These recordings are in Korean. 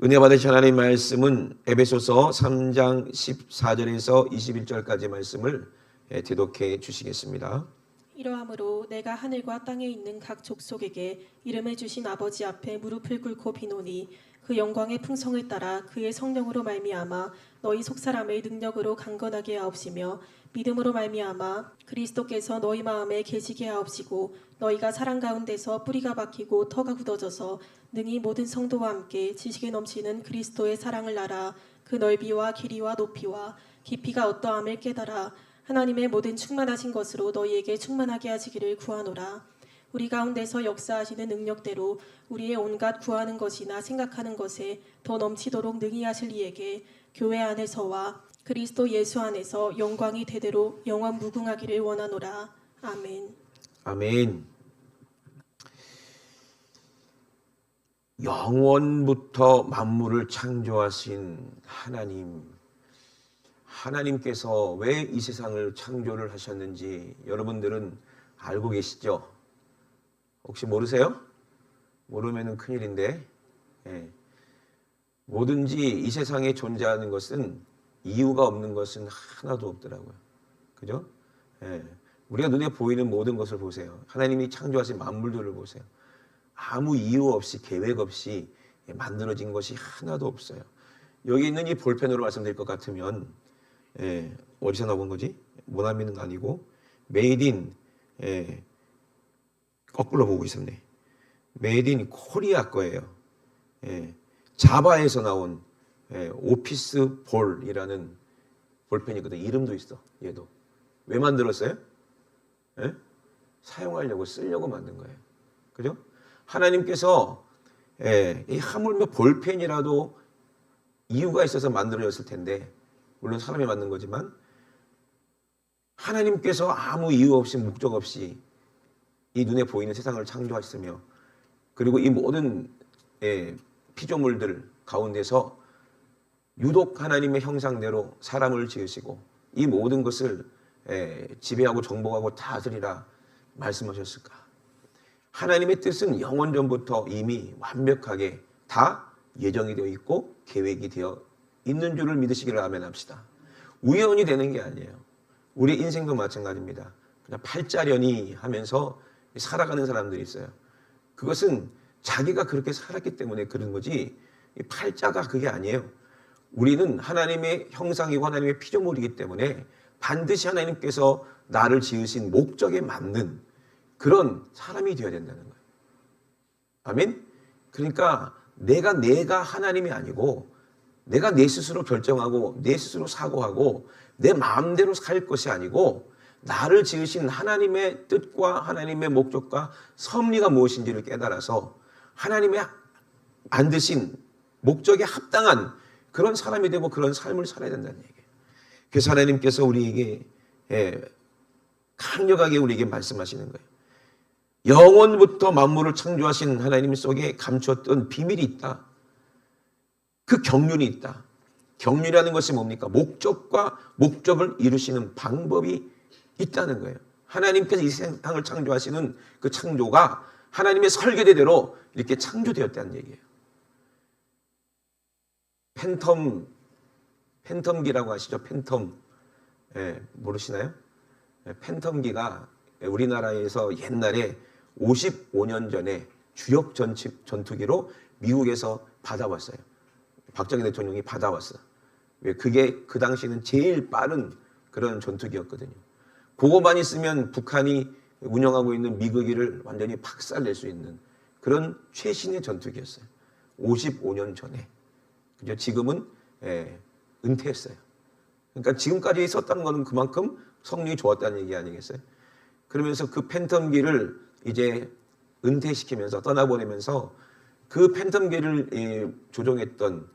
은혜 받으신 하나님 말씀은 에베소서 3장 14절에서 21절까지 말씀을 대독해 주시겠습니다. 이러함으로 내가 하늘과 땅에 있는 각 족속에게 이름을 주신 아버지 앞에 무릎을 꿇고 비노니 그 영광의 풍성을 따라 그의 성령으로 말미암아 너희 속사람을 능력으로 강건하게 하옵시며 믿음으로 말미암아 그리스도께서 너희 마음에 계시게 하옵시고 너희가 사랑 가운데서 뿌리가 박히고 터가 굳어져서 능히 모든 성도와 함께 지식에 넘치는 그리스도의 사랑을 알아 그 넓이와 길이와 높이와 깊이가 어떠함을 깨달아 하나님의 모든 충만하신 것으로 너희에게 충만하게 하시기를 구하노라. 우리 가운데서 역사하시는 능력대로 우리의 온갖 구하는 것이나 생각하는 것에 더 넘치도록 능히 하실 이에게 교회 안에서와 그리스도 예수 안에서 영광이 대대로 영원 무궁하기를 원하노라. 아멘. 아멘. 영원부터 만물을 창조하신 하나님께서 왜 이 세상을 창조를 하셨는지 여러분들은 알고 계시죠? 혹시 모르세요? 모르면 큰일인데, 뭐든지 이 세상에 존재하는 것은 이유가 없는 것은 하나도 없더라고요. 그죠? 우리가 눈에 보이는 모든 것을 보세요. 하나님이 창조하신 만물들을 보세요. 아무 이유 없이 계획 없이 만들어진 것이 하나도 없어요. 여기 있는 이 볼펜으로 말씀드릴 것 같으면 어디서 나온 거지? 모나미는 아니고 메이드 인 거꾸로 보고 있었네. 메이드 인 코리아 거예요. 자바에서 나온 오피스 볼이라는 볼펜이거든. 이름도 있어. 얘도. 왜 만들었어요? 사용하려고 쓰려고 만든 거예요. 그죠? 하나님께서 이 하물며 볼펜이라도 이유가 있어서 만들어졌을 텐데, 물론 사람이 만든 거지만 하나님께서 아무 이유 없이 목적 없이 이 눈에 보이는 세상을 창조하셨으며, 그리고 이 모든 피조물들 가운데서 유독 하나님의 형상대로 사람을 지으시고 이 모든 것을 지배하고 정복하고 다스리라 말씀하셨을까? 하나님의 뜻은 영원 전부터 이미 완벽하게 다 예정이 되어 있고 계획이 되어 있는 줄을 믿으시기를 아멘합시다. 우연히 되는 게 아니에요. 우리 인생도 마찬가지입니다. 그냥 팔자련이 하면서 살아가는 사람들이 있어요. 그것은 자기가 그렇게 살았기 때문에 그런 거지 팔자가 그게 아니에요. 우리는 하나님의 형상이고 하나님의 피조물이기 때문에 반드시 하나님께서 나를 지으신 목적에 맞는 그런 사람이 되어야 된다는 거예요. 아멘? 그러니까 내가 하나님이 아니고 내가 내 스스로 결정하고 내 스스로 사고하고 내 마음대로 살 것이 아니고 나를 지으신 하나님의 뜻과 하나님의 목적과 섭리가 무엇인지를 깨달아서 하나님의 만드신 목적에 합당한 그런 사람이 되고 그런 삶을 살아야 된다는 얘기예요. 그래서 하나님께서 우리에게 강력하게 우리에게 말씀하시는 거예요. 영원부터 만물을 창조하신 하나님 속에 감췄던 비밀이 있다. 그 경륜이 있다. 경륜이라는 것이 뭡니까? 목적과 목적을 이루시는 방법이 있다는 거예요. 하나님께서 이 세상을 창조하시는 그 창조가 하나님의 설계대로 이렇게 창조되었다는 얘기예요. 팬텀기라고 아시죠? 팬텀. 모르시나요? 팬텀기가 우리나라에서 옛날에 55년 전에 주력 전투기로 미국에서 받아왔어요. 박정희 대통령이 받아왔어. 왜? 그게 그 당시에는 제일 빠른 그런 전투기였거든요. 그거만 있으면 북한이 운영하고 있는 미국기를 완전히 박살낼 수 있는 그런 최신의 전투기였어요. 55년 전에. 그죠? 지금은 은퇴했어요. 그러니까 지금까지 썼다는 거는 그만큼 성능이 좋았다는 얘기 아니겠어요? 그러면서 그 팬텀기를 이제 은퇴시키면서 떠나보내면서 그 팬텀기를 조종했던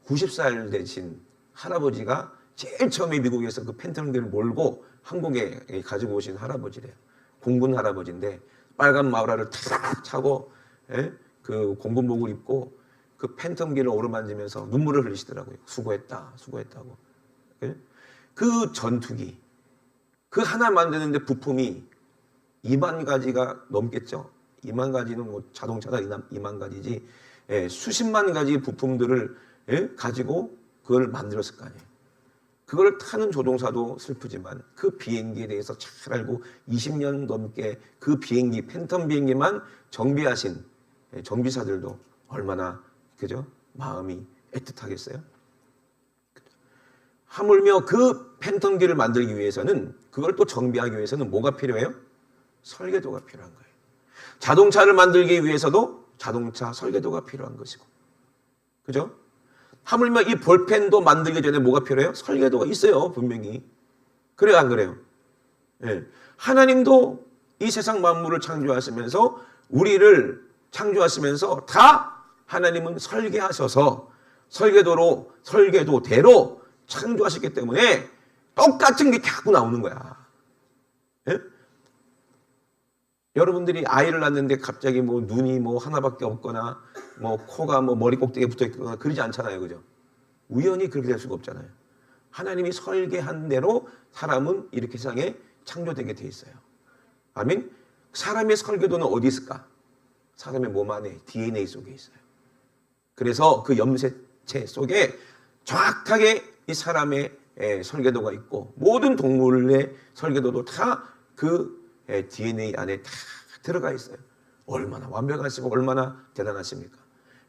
90살 되신 할아버지가 제일 처음에 미국에서 그 팬텀기를 몰고 한국에 가지고 오신 할아버지래요. 공군 할아버지인데 빨간 마우라를 탁 차고 그 공군복을 입고 그 팬텀기를 오르만지면서 눈물을 흘리시더라고요. 수고했다고. 그 전투기 그 하나 만드는데 부품이 2만 가지가 넘겠죠. 2만 가지는 뭐 자동차가 2만 가지지 수십만 가지 부품들을 가지고 그걸 만들었을 거 아니에요. 그걸 타는 조종사도 슬프지만 그 비행기에 대해서 잘 알고 20년 넘게 그 비행기, 팬텀 비행기만 정비하신 정비사들도 얼마나 그죠? 마음이 애틋하겠어요? 하물며 그 팬텀기를 만들기 위해서는 그걸 또 정비하기 위해서는 뭐가 필요해요? 설계도가 필요한 거예요. 자동차를 만들기 위해서도 자동차 설계도가 필요한 것이고, 그죠? 하물며 이 볼펜도 만들기 전에 뭐가 필요해요? 설계도가 있어요, 분명히. 그래요, 안 그래요? 예. 하나님도 이 세상 만물을 창조하시면서 우리를 창조하시면서 다 하나님은 설계하셔서 설계도대로 창조하셨기 때문에 똑같은 게 자꾸 나오는 거야. 예? 여러분들이 아이를 낳는데 갑자기 뭐 눈이 뭐 하나밖에 없거나 뭐 코가 뭐 머리 꼭대기에 붙어 있거나 그러지 않잖아요. 그죠? 우연히 그렇게 될 수가 없잖아요. 하나님이 설계한 대로 사람은 이렇게 세상에 창조되게 돼 있어요. 아멘? 사람의 설계도는 어디 있을까? 사람의 몸 안에 DNA 속에 있어요. 그래서 그 염색체 속에 정확하게 이 사람의 설계도가 있고 모든 동물의 설계도도 다 그 DNA 안에 다 들어가 있어요. 얼마나 완벽하시고 얼마나 대단하십니까?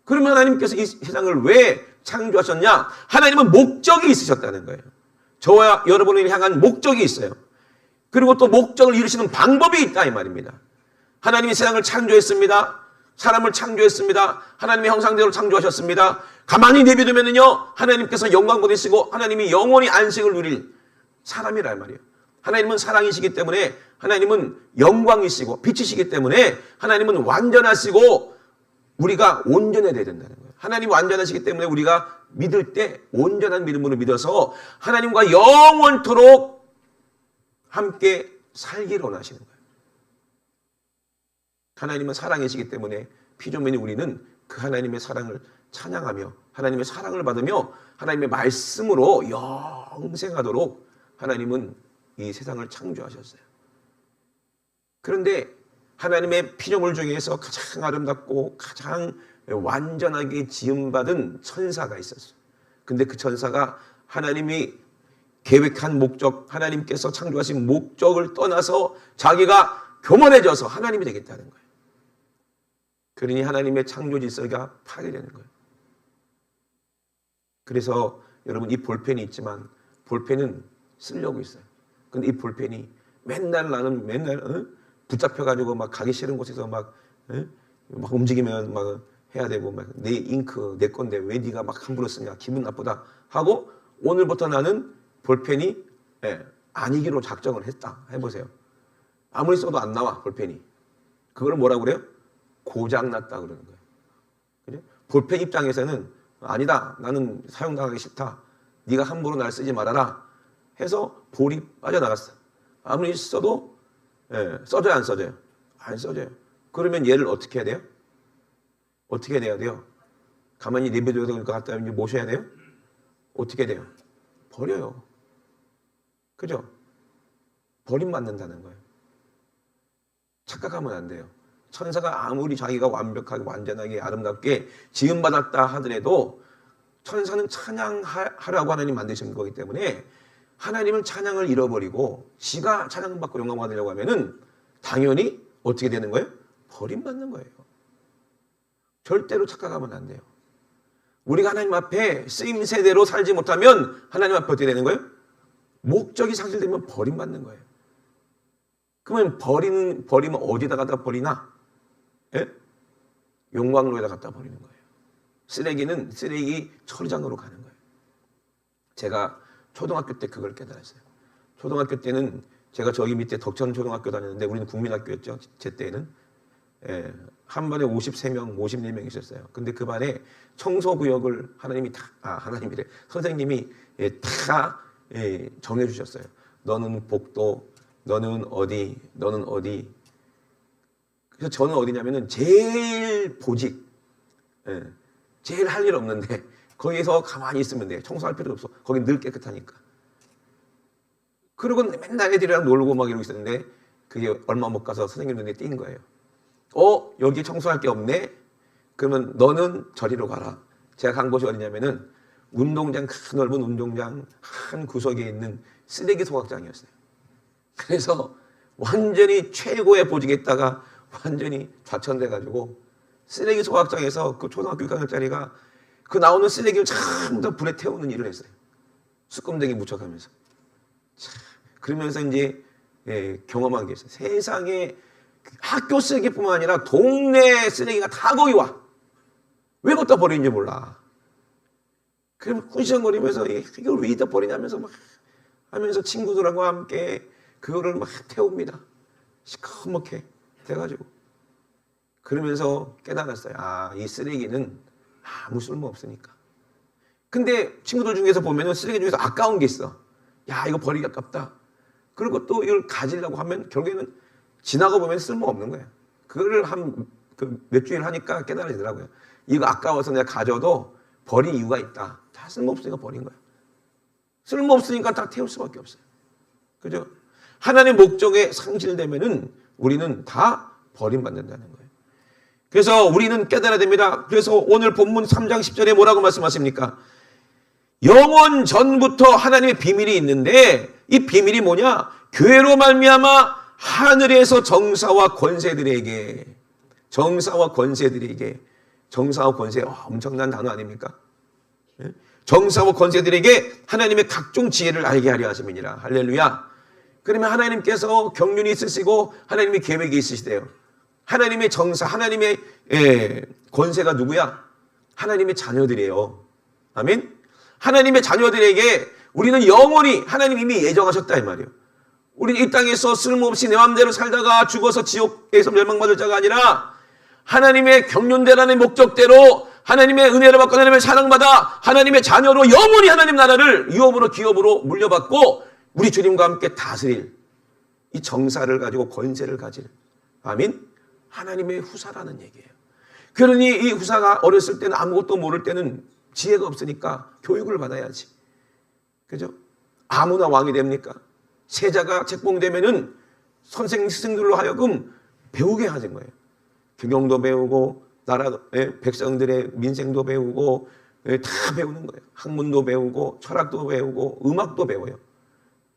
그러면 하나님께서 이 세상을 왜 창조하셨냐? 하나님은 목적이 있으셨다는 거예요. 저와 여러분을 향한 목적이 있어요. 그리고 또 목적을 이루시는 방법이 있다 이 말입니다. 하나님이 세상을 창조했습니다. 사람을 창조했습니다. 하나님의 형상대로 창조하셨습니다. 가만히 내비두면은요, 하나님께서 영광 받으시고 하나님이 영원히 안식을 누릴 사람이란 말이에요. 하나님은 사랑이시기 때문에, 하나님은 영광이시고 빛이시기 때문에 하나님은 완전하시고 우리가 온전해야 된다는 거예요. 하나님이 완전하시기 때문에 우리가 믿을 때 온전한 믿음으로 믿어서 하나님과 영원토록 함께 살기를 원하시는 거예요. 하나님은 사랑이시기 때문에 피조물인 우리는 그 하나님의 사랑을 찬양하며 하나님의 사랑을 받으며 하나님의 말씀으로 영생하도록 하나님은 이 세상을 창조하셨어요. 그런데 하나님의 피조물 중에서 가장 아름답고 가장 완전하게 지음받은 천사가 있었어요. 근데 그 천사가 하나님이 계획한 목적, 하나님께서 창조하신 목적을 떠나서 자기가 교만해져서 하나님이 되겠다는 거예요. 그러니 하나님의 창조 질서가 파괴되는 거예요. 그래서 여러분 이 볼펜이 있지만 볼펜은 쓰려고 있어요. 근데 이 볼펜이 맨날 나는 붙잡혀가지고 막 가기 싫은 곳에서 막 움직이면 막 해야 되고 막 내 잉크 내 건데 왜 네가 막 함부로 쓰냐 기분 나쁘다 하고 오늘부터 나는 볼펜이 아니기로 작정을 했다. 해보세요. 아무리 써도 안 나와 볼펜이. 그걸 뭐라고 그래요? 고장났다 그러는 거예요. 그죠? 볼펜 입장에서는 아니다. 나는 사용당하기 싫다. 네가 함부로 날 쓰지 말아라. 해서 볼이 빠져나갔어. 아무리 써도 써져요 안 써져요? 안 써져요. 그러면 얘를 어떻게 해야 돼요? 어떻게 해야 돼요? 가만히 내버려둬야 될 것 같다면 모셔야 돼요? 어떻게 돼요? 버려요. 그죠? 버림받는다는 거예요. 착각하면 안 돼요. 천사가 아무리 자기가 완벽하게 완전하게 아름답게 지음받았다 하더라도 천사는 찬양하라고 하나님 만드신 거기 때문에 하나님은 찬양을 잃어버리고 지가 찬양받고 영광 받으려고 하면은 당연히 어떻게 되는 거예요? 버림받는 거예요. 절대로 착각하면 안 돼요. 우리가 하나님 앞에 쓰임새대로 살지 못하면 하나님 앞에 어떻게 되는 거예요? 목적이 상실되면 버림받는 거예요. 그러면 버리면 어디다 갖다 버리나? 예? 용광로에다 갖다 버리는 거예요. 쓰레기는 쓰레기 처리장으로 가는 거예요. 제가 초등학교 때 그걸 깨달았어요. 초등학교 때는 제가 저기 밑에 덕천 초등학교 다녔는데 우리는 국민학교였죠. 제 때는. 한 반에 53명, 54명 있었어요. 근데 그 반에 청소구역을 하나님이래. 선생님이 다 정해주셨어요. 너는 복도, 너는 어디, 너는 어디. 그래서 저는 어디냐면은 제일 보직, 제일 할 일 없는데 거기서 가만히 있으면 돼요. 청소할 필요도 없어. 거긴 늘 깨끗하니까. 그리고 맨날 애들이랑 놀고 막 이러고 있었는데 그게 얼마 못 가서 선생님 눈에 띈 거예요. 여기 청소할 게 없네? 그러면 너는 저리로 가라. 제가 간 곳이 어디냐면은 운동장, 큰 넓은 운동장 한 구석에 있는 쓰레기 소각장이었어요. 그래서 완전히 최고의 보직에 있다가 완전히 좌천돼가지고 쓰레기 소각장에서 그 초등학교 6학년짜리가 그 나오는 쓰레기를 전부 다 불에 태우는 일을 했어요. 수금대기 묻혀가면서. 그러면서 이제 경험한 게 있어요. 세상에 학교 쓰레기뿐만 아니라 동네 쓰레기가 다 거기 와. 왜 갖다 버리는지 몰라. 그러면 꾼시렁거리면서 이걸 왜 이따 버리냐면서 막 하면서 친구들하고 함께 그거를 막 태웁니다. 시커멓게 돼가지고. 그러면서 깨달았어요. 이 쓰레기는 아무 쓸모 없으니까. 근데 친구들 중에서 보면은 쓰레기 중에서 아까운 게 있어. 야, 이거 버리기 아깝다. 그리고 또 이걸 가지려고 하면 결국에는 지나가 보면 쓸모 없는 거예요. 그거를 몇 주일 하니까 깨달아지더라고요. 이거 아까워서 내가 가져도 버릴 이유가 있다. 다 쓸모없으니까 버린 거예요. 쓸모없으니까 다 태울 수밖에 없어요. 그죠? 하나님의 목적에 상실되면은 우리는 다 버림받는다는 거예요. 그래서 우리는 깨달아야 됩니다. 그래서 오늘 본문 3장 10절에 뭐라고 말씀하십니까? 영원 전부터 하나님의 비밀이 있는데 이 비밀이 뭐냐? 교회로 말미암아 하늘에서 정사와 권세들에게 정사와 권세 엄청난 단어 아닙니까? 정사와 권세들에게 하나님의 각종 지혜를 알게 하려 하심이니라. 할렐루야. 그러면 하나님께서 경륜이 있으시고 하나님의 계획이 있으시대요. 하나님의 정사, 하나님의 권세가 누구야? 하나님의 자녀들이에요. 아멘. 하나님의 자녀들에게 우리는 영원히 하나님 이미 예정하셨다 이 말이에요. 우리는 이 땅에서 쓸모없이 내 마음대로 살다가 죽어서 지옥에서 멸망받을 자가 아니라 하나님의 경륜대라는 목적대로 하나님의 은혜를 받고 하나님의 사랑받아 하나님의 자녀로 영원히 하나님 나라를 유업으로 기업으로 물려받고 우리 주님과 함께 다스릴 이 정사를 가지고 권세를 가질 아멘. 하나님의 후사라는 얘기예요. 그러니 이 후사가 어렸을 때는 아무것도 모를 때는 지혜가 없으니까 교육을 받아야지. 그죠? 아무나 왕이 됩니까? 세자가 책봉되면은 선생 스승들로 하여금 배우게 하는 거예요. 경영도 배우고 나라 백성들의 민생도 배우고 다 배우는 거예요. 학문도 배우고 철학도 배우고 음악도 배워요.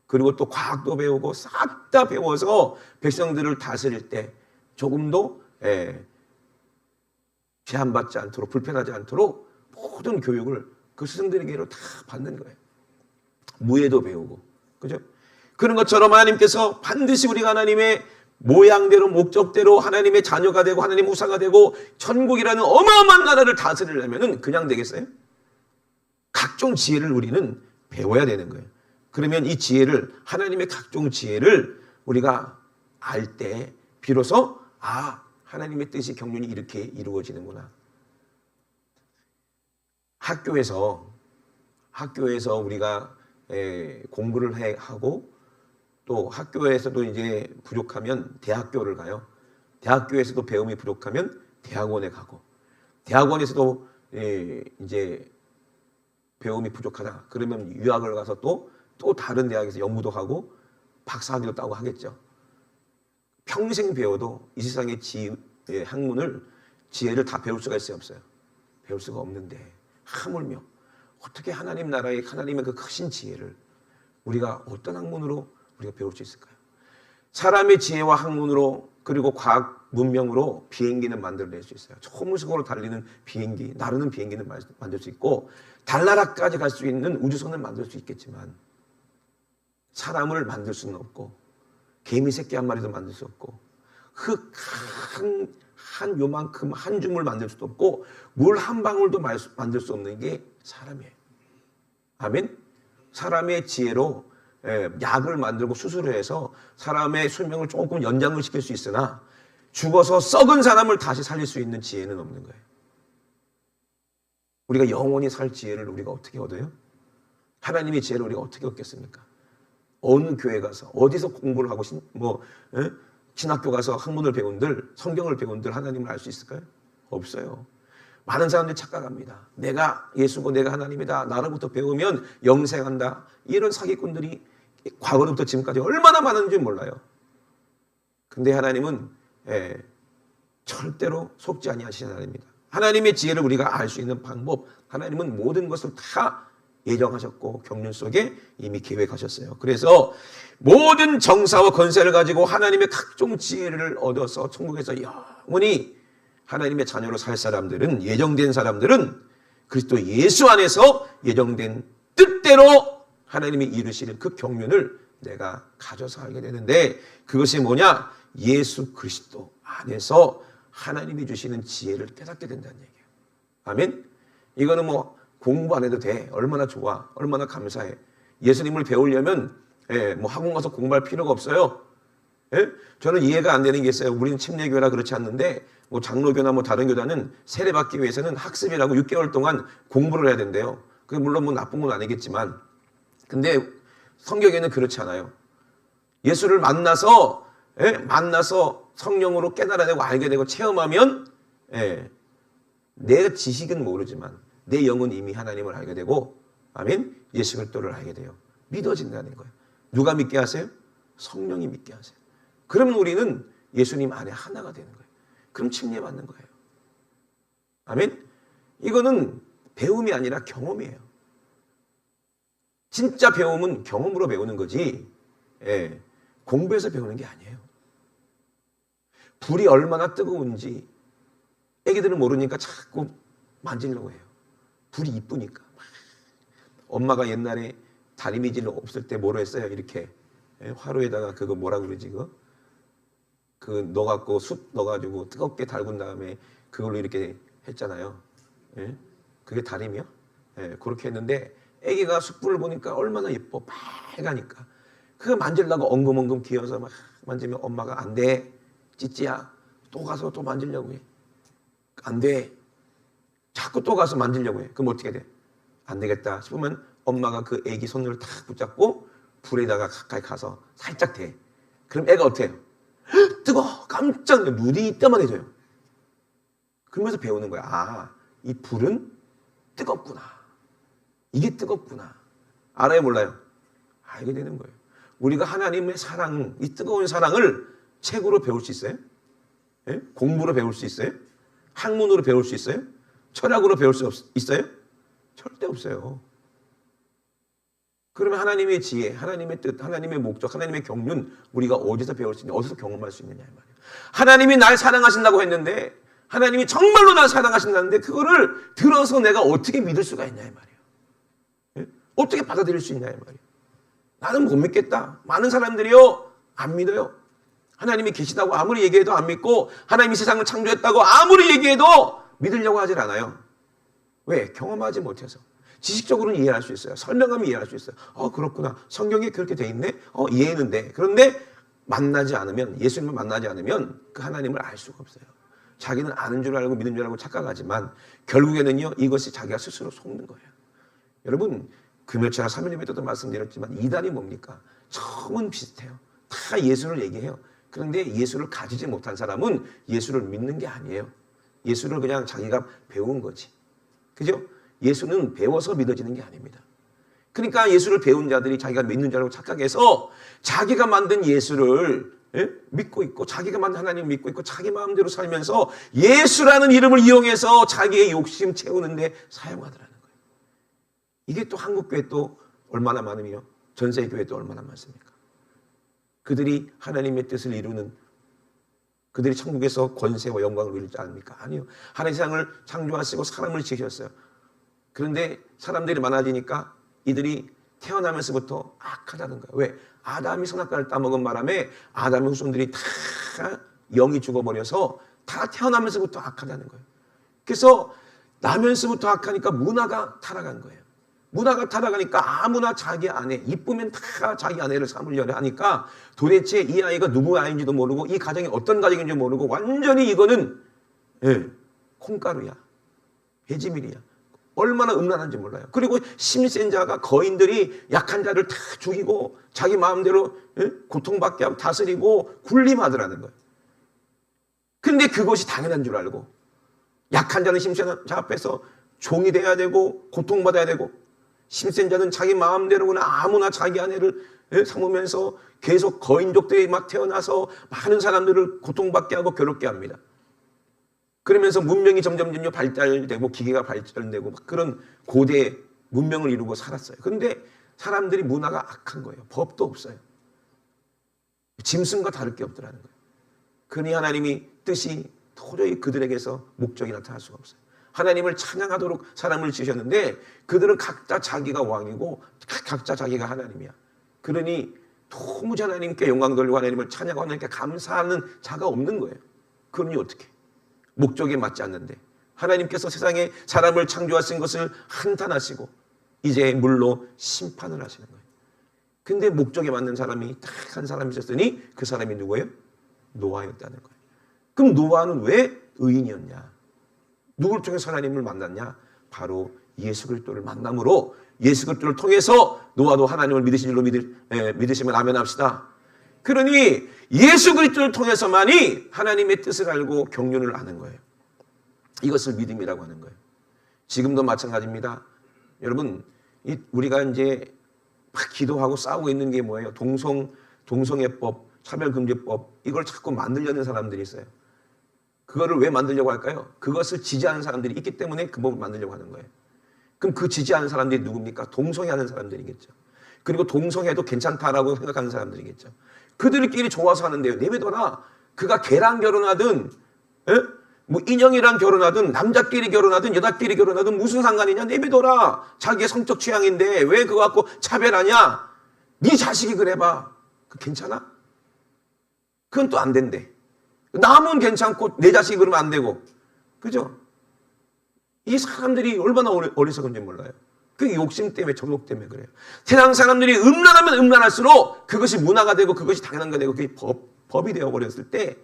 그리고 또 과학도 배우고 싹 다 배워서 백성들을 다스릴 때 조금도 제한받지 않도록 불편하지 않도록 모든 교육을 그 스승들에게로 다 받는 거예요. 무예도 배우고 그죠? 그런 것처럼 하나님께서 반드시 우리가 하나님의 모양대로 목적대로 하나님의 자녀가 되고 하나님의 후사가 되고 천국이라는 어마어마한 나라를 다스리려면 그냥 되겠어요? 각종 지혜를 우리는 배워야 되는 거예요. 그러면 이 지혜를 하나님의 각종 지혜를 우리가 알 때 비로소 하나님의 뜻이 경륜이 이렇게 이루어지는구나. 학교에서 우리가 공부를 하고 또 학교에서도 이제 부족하면 대학교를 가요. 대학교에서도 배움이 부족하면 대학원에 가고 대학원에서도 이제 배움이 부족하다. 그러면 유학을 가서 또 다른 대학에서 연구도 하고 박사학위도 따고 하겠죠. 평생 배워도 이 세상의 학문을 지혜를 다 배울 수가 있어요, 없어요? 배울 수가 없는데 하물며 어떻게 하나님 나라의 하나님의 그 크신 지혜를 우리가 어떤 학문으로 우리가 배울 수 있을까요? 사람의 지혜와 학문으로 그리고 과학 문명으로 비행기는 만들어낼 수 있어요. 초무속으로 달리는 비행기, 나르는 비행기는 만들 수 있고 달나라까지 갈 수 있는 우주선을 만들 수 있겠지만 사람을 만들 수는 없고 개미 새끼 한 마리도 만들 수 없고 흙 한 요만큼 한 줌을 만들 수도 없고 물 한 방울도 만들 수 없는 게 사람이에요. 아멘? 사람의 지혜로 약을 만들고 수술을 해서 사람의 수명을 조금 연장을 시킬 수 있으나 죽어서 썩은 사람을 다시 살릴 수 있는 지혜는 없는 거예요. 우리가 영원히 살 지혜를 우리가 어떻게 얻어요? 하나님의 지혜를 우리가 어떻게 얻겠습니까? 어느 교회 가서 어디서 공부를 하고 신학교 가서 학문을 배운들 성경을 배운들 하나님을 알 수 있을까요? 없어요. 많은 사람들이 착각합니다. 내가 예수고 내가 하나님이다. 나로부터 배우면 영생한다. 이런 사기꾼들이 과거로부터 지금까지 얼마나 많은지 몰라요. 근데 하나님은 절대로 속지 아니하시는 하나님입니다. 하나님의 지혜를 우리가 알 수 있는 방법, 하나님은 모든 것을 다 예정하셨고 경륜 속에 이미 계획하셨어요. 그래서 모든 정사와 권세를 가지고 하나님의 각종 지혜를 얻어서 천국에서 영원히 하나님의 자녀로 살 사람들은, 예정된 사람들은 그리스도 예수 안에서 예정된 뜻대로 하나님이 이루실 그 경륜을 내가 가져서 알게 되는데, 그것이 뭐냐? 예수 그리스도 안에서 하나님이 주시는 지혜를 깨닫게 된다는 얘기예요. 아멘? 이거는 뭐 공부 안 해도 돼. 얼마나 좋아. 얼마나 감사해. 예수님을 배우려면 뭐 학원 가서 공부할 필요가 없어요. 예? 저는 이해가 안 되는 게 있어요. 우리는 침례교회라 그렇지 않는데 뭐 장로교나 뭐 다른 교단은 세례받기 위해서는 학습이라고 6개월 동안 공부를 해야 된대요. 그게 물론 뭐 나쁜 건 아니겠지만, 근데 성경에는 그렇지 않아요. 예수를 만나서 성령으로 깨달아내고 알게 되고 체험하면 내 지식은 모르지만 내 영은 이미 하나님을 알게 되고, 아멘, 예수 그리스도를 알게 돼요. 믿어진다는 거예요. 누가 믿게 하세요? 성령이 믿게 하세요. 그러면 우리는 예수님 안에 하나가 되는 거예요. 그럼 침례받는 거예요. 아멘. 이거는 배움이 아니라 경험이에요. 진짜 배움은 경험으로 배우는 거지, 공부해서 배우는 게 아니에요. 불이 얼마나 뜨거운지 애기들은 모르니까 자꾸 만지려고 해요. 불이 이쁘니까. 엄마가 옛날에 다리미질 없을 때 뭐로 했어요? 이렇게 화로에다가 그거 뭐라 그러지? 그 넣어갖고 숯 넣어가지고 뜨겁게 달군 다음에 그걸로 이렇게 했잖아요. 그게 다리미요? 그렇게 했는데 애기가 숯불을 보니까 얼마나 예뻐. 빨가니까. 그거 만지려고 엉금엉금 기어서 막 만지면 엄마가 안 돼. 찌찌야. 또 가서 또 만지려고 해. 안 돼. 자꾸 또 가서 만지려고 해. 그럼 어떻게 돼? 안 되겠다 싶으면 엄마가 그 애기 손을 탁 붙잡고 불에다가 가까이 가서 살짝 대. 그럼 애가 어때요? 뜨거워. 깜짝 놀라. 눈이 떠만해져요. 그러면서 배우는 거야. 아, 이 불은 뜨겁구나. 이게 뜨겁구나. 알아요, 몰라요? 알게 되는 거예요. 우리가 하나님의 사랑, 이 뜨거운 사랑을 책으로 배울 수 있어요? 공부로 배울 수 있어요? 학문으로 배울 수 있어요? 철학으로 배울 수 있어요? 절대 없어요. 그러면 하나님의 지혜, 하나님의 뜻, 하나님의 목적, 하나님의 경륜 우리가 어디서 배울 수 있냐, 어디서 경험할 수 있느냐 이 말이에요. 하나님이 날 사랑하신다고 했는데, 하나님이 정말로 날 사랑하신다는데 그거를 들어서 내가 어떻게 믿을 수가 있냐 이 말이에요. 어떻게 받아들일 수 있냐 이 말이에요. 나는 못 믿겠다. 많은 사람들이요 안 믿어요. 하나님이 계시다고 아무리 얘기해도 안 믿고, 하나님이 세상을 창조했다고 아무리 얘기해도 믿으려고 하질 않아요. 왜? 경험하지 못해서. 지식적으로는 이해할 수 있어요. 설명하면 이해할 수 있어요. 그렇구나. 성경에 그렇게 돼 있네. 이해했는데. 그런데 만나지 않으면, 예수님을 만나지 않으면 그 하나님을 알 수가 없어요. 자기는 아는 줄 알고 믿는 줄 알고 착각하지만 결국에는요, 이것이 자기가 스스로 속는 거예요. 여러분, 금요 제가 3일 예배 때도 말씀드렸지만 이단이 뭡니까? 처음은 비슷해요. 다 예수를 얘기해요. 그런데 예수를 가지지 못한 사람은 예수를 믿는 게 아니에요. 예수를 그냥 자기가 배운 거지. 그죠? 예수는 배워서 믿어지는 게 아닙니다. 그러니까 예수를 배운 자들이 자기가 믿는 줄 알고 착각해서 자기가 만든 예수를 믿고 있고, 자기가 만든 하나님을 믿고 있고, 자기 마음대로 살면서 예수라는 이름을 이용해서 자기의 욕심 채우는데 사용하더라는 거예요. 이게 또 한국교회 또 얼마나 많으며 전세교회 또 얼마나 많습니까? 그들이 하나님의 뜻을 이루는, 그들이 천국에서 권세와 영광을 누리지 않습니까? 아니요. 하나님 세상을 창조하시고 사람을 지으셨어요. 그런데 사람들이 많아지니까 이들이 태어나면서부터 악하다는 거예요. 왜? 아담이 선악과를 따먹은 바람에 아담의 후손들이 다 영이 죽어버려서 다 태어나면서부터 악하다는 거예요. 그래서 나면서부터 악하니까 문화가 타락한 거예요. 문화가 타락하니까 아무나 자기 아내, 이쁘면 다 자기 아내를 삼으려고 하니까 도대체 이 아이가 누구 아이인지도 모르고 이 가정이 어떤 가정인지 모르고 완전히 이거는 콩가루야, 해지밀이야. 얼마나 음란한지 몰라요. 그리고 힘센 자가, 거인들이 약한 자를 다 죽이고 자기 마음대로 고통받게 하고 다스리고 군림하더라는 거예요. 그런데 그것이 당연한 줄 알고 약한 자는 힘센 자 앞에서 종이 돼야 되고 고통받아야 되고, 힘센 자는 자기 마음대로 그냥 아무나 자기 아내를 삼으면서 계속 거인족들이 막 태어나서 많은 사람들을 고통받게 하고 괴롭게 합니다. 그러면서 문명이 점점 발달되고 기계가 발전되고 막 그런 고대 문명을 이루고 살았어요. 그런데 사람들이 문화가 악한 거예요. 법도 없어요. 짐승과 다를 게 없더라는 거예요. 그러니 하나님이 뜻이 도저히 그들에게서 목적이 나타날 수가 없어요. 하나님을 찬양하도록 사람을 지으셨는데 그들은 각자 자기가 왕이고 각자 자기가 하나님이야. 그러니 도무지 하나님께 영광 돌리고 하나님을 찬양하고 하나님께 감사하는 자가 없는 거예요. 그러니 어떻게? 목적에 맞지 않는데 하나님께서 세상에 사람을 창조하신 것을 한탄하시고 이제 물로 심판을 하시는 거예요. 근데 목적에 맞는 사람이 딱 한 사람이 있었더니 그 사람이 누구예요? 노아였다는 거예요. 그럼 노아는 왜 의인이었냐? 누구를 통해서 하나님을 만났냐? 바로 예수 그리스도를 만남으로 예수 그리스도를 통해서 노아도 하나님을 믿으신 줄로 믿으시면 아멘합시다. 그러니 예수 그리스도를 통해서만이 하나님의 뜻을 알고 경륜을 아는 거예요. 이것을 믿음이라고 하는 거예요. 지금도 마찬가지입니다. 여러분, 우리가 이제 막 기도하고 싸우고 있는 게 뭐예요? 동성애법, 차별금지법, 이걸 자꾸 만들려는 사람들이 있어요. 그거를 왜 만들려고 할까요? 그것을 지지하는 사람들이 있기 때문에 그 법을 만들려고 하는 거예요. 그럼 그 지지하는 사람들이 누굽니까? 동성애하는 사람들이겠죠. 그리고 동성애도 괜찮다라고 생각하는 사람들이겠죠. 그들끼리 좋아서 하는데요. 내비둬라. 그가 걔랑 결혼하든, 뭐 인형이랑 결혼하든, 남자끼리 결혼하든, 여자끼리 결혼하든 무슨 상관이냐? 내비둬라. 자기의 성적 취향인데 왜 그거 갖고 차별하냐? 네 자식이 그래봐. 그 괜찮아? 그건 또 안 된대. 남은 괜찮고 내 자식이 그러면 안 되고. 그죠? 이 사람들이 얼마나 어리석은지 몰라요. 그게 욕심 때문에, 정욕 때문에 그래요. 세상 사람들이 음란하면 음란할수록 그것이 문화가 되고 그것이 당연한 거 되고 그게 법이 되어버렸을 때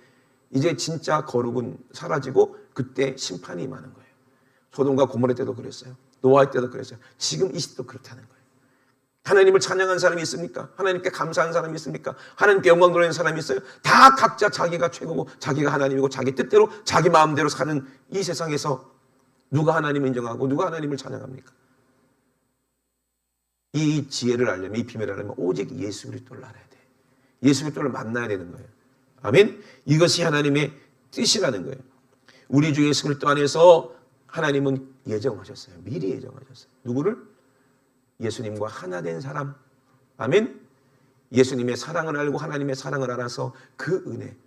이제 진짜 거룩은 사라지고 그때 심판이 임하는 거예요. 소돔과 고모라 때도 그랬어요. 노아 때도 그랬어요. 지금 이 시대도 그렇다는 거예요. 하나님을 찬양한 사람이 있습니까? 하나님께 감사한 사람이 있습니까? 하나님께 영광 돌리는 사람이 있어요? 다 각자 자기가 최고고 자기가 하나님이고 자기 뜻대로 자기 마음대로 사는 이 세상에서 누가 하나님을 인정하고 누가 하나님을 찬양합니까? 이 지혜를 알려면, 이 비밀을 알려면 오직 예수 그리스도를 알아야 돼. 예수 그리스도를 만나야 되는 거예요. 아멘? 이것이 하나님의 뜻이라는 거예요. 우리 주 예수 그리스도 안에서 하나님은 예정하셨어요. 미리 예정하셨어요. 누구를? 예수님과 하나 된 사람. 아멘? 예수님의 사랑을 알고 하나님의 사랑을 알아서 그 은혜.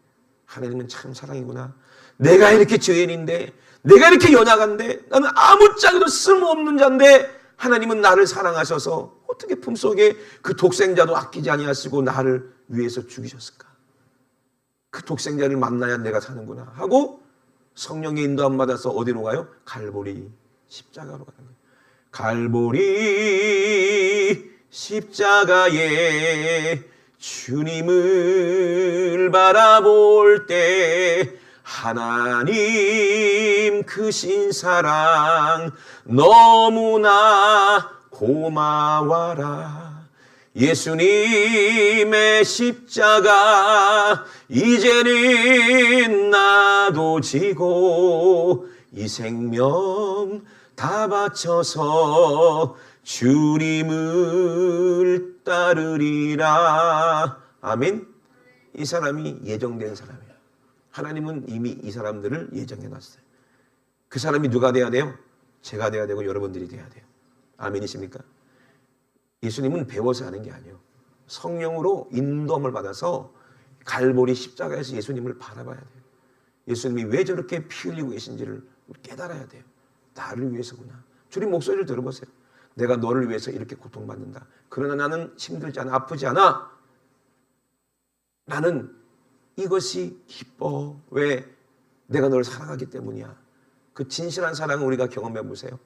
하나님은 참 사랑이구나. 내가 이렇게 죄인인데, 내가 이렇게 연약한데, 나는 아무짝에도 쓸모없는 자인데 하나님은 나를 사랑하셔서 어떻게 품속에 그 독생자도 아끼지 아니하시고 나를 위해서 죽이셨을까? 그 독생자를 만나야 내가 사는구나 하고 성령의 인도함 받아서 어디로 가요? 갈보리 십자가로 가는 거예요. 갈보리 십자가에 주님을 바라볼 때 하나님 크신 사랑 너무나 고마워라. 예수님의 십자가 이제는 나도 지고 이 생명 다 바쳐서 주님을 따르리라. 아멘. 이 사람이 예정된 사람이에요. 하나님은 이미 이 사람들을 예정해놨어요. 그 사람이 누가 돼야 돼요? 제가 돼야 되고 여러분들이 돼야 돼요. 아멘이십니까? 예수님은 배워서 하는 게 아니에요. 성령으로 인도함을 받아서 갈보리 십자가에서 예수님을 바라봐야 돼요. 예수님이 왜 저렇게 피 흘리고 계신지를 깨달아야 돼요. 나를 위해서구나. 주님 목소리를 들어보세요. 내가 너를 위해서 이렇게 고통받는다. 그러나 나는 힘들지 않아, 아프지 않아. 나는 이것이 기뻐. 왜? 내가 너를 사랑하기 때문이야. 그 진실한 사랑을 우리가 경험해 보세요.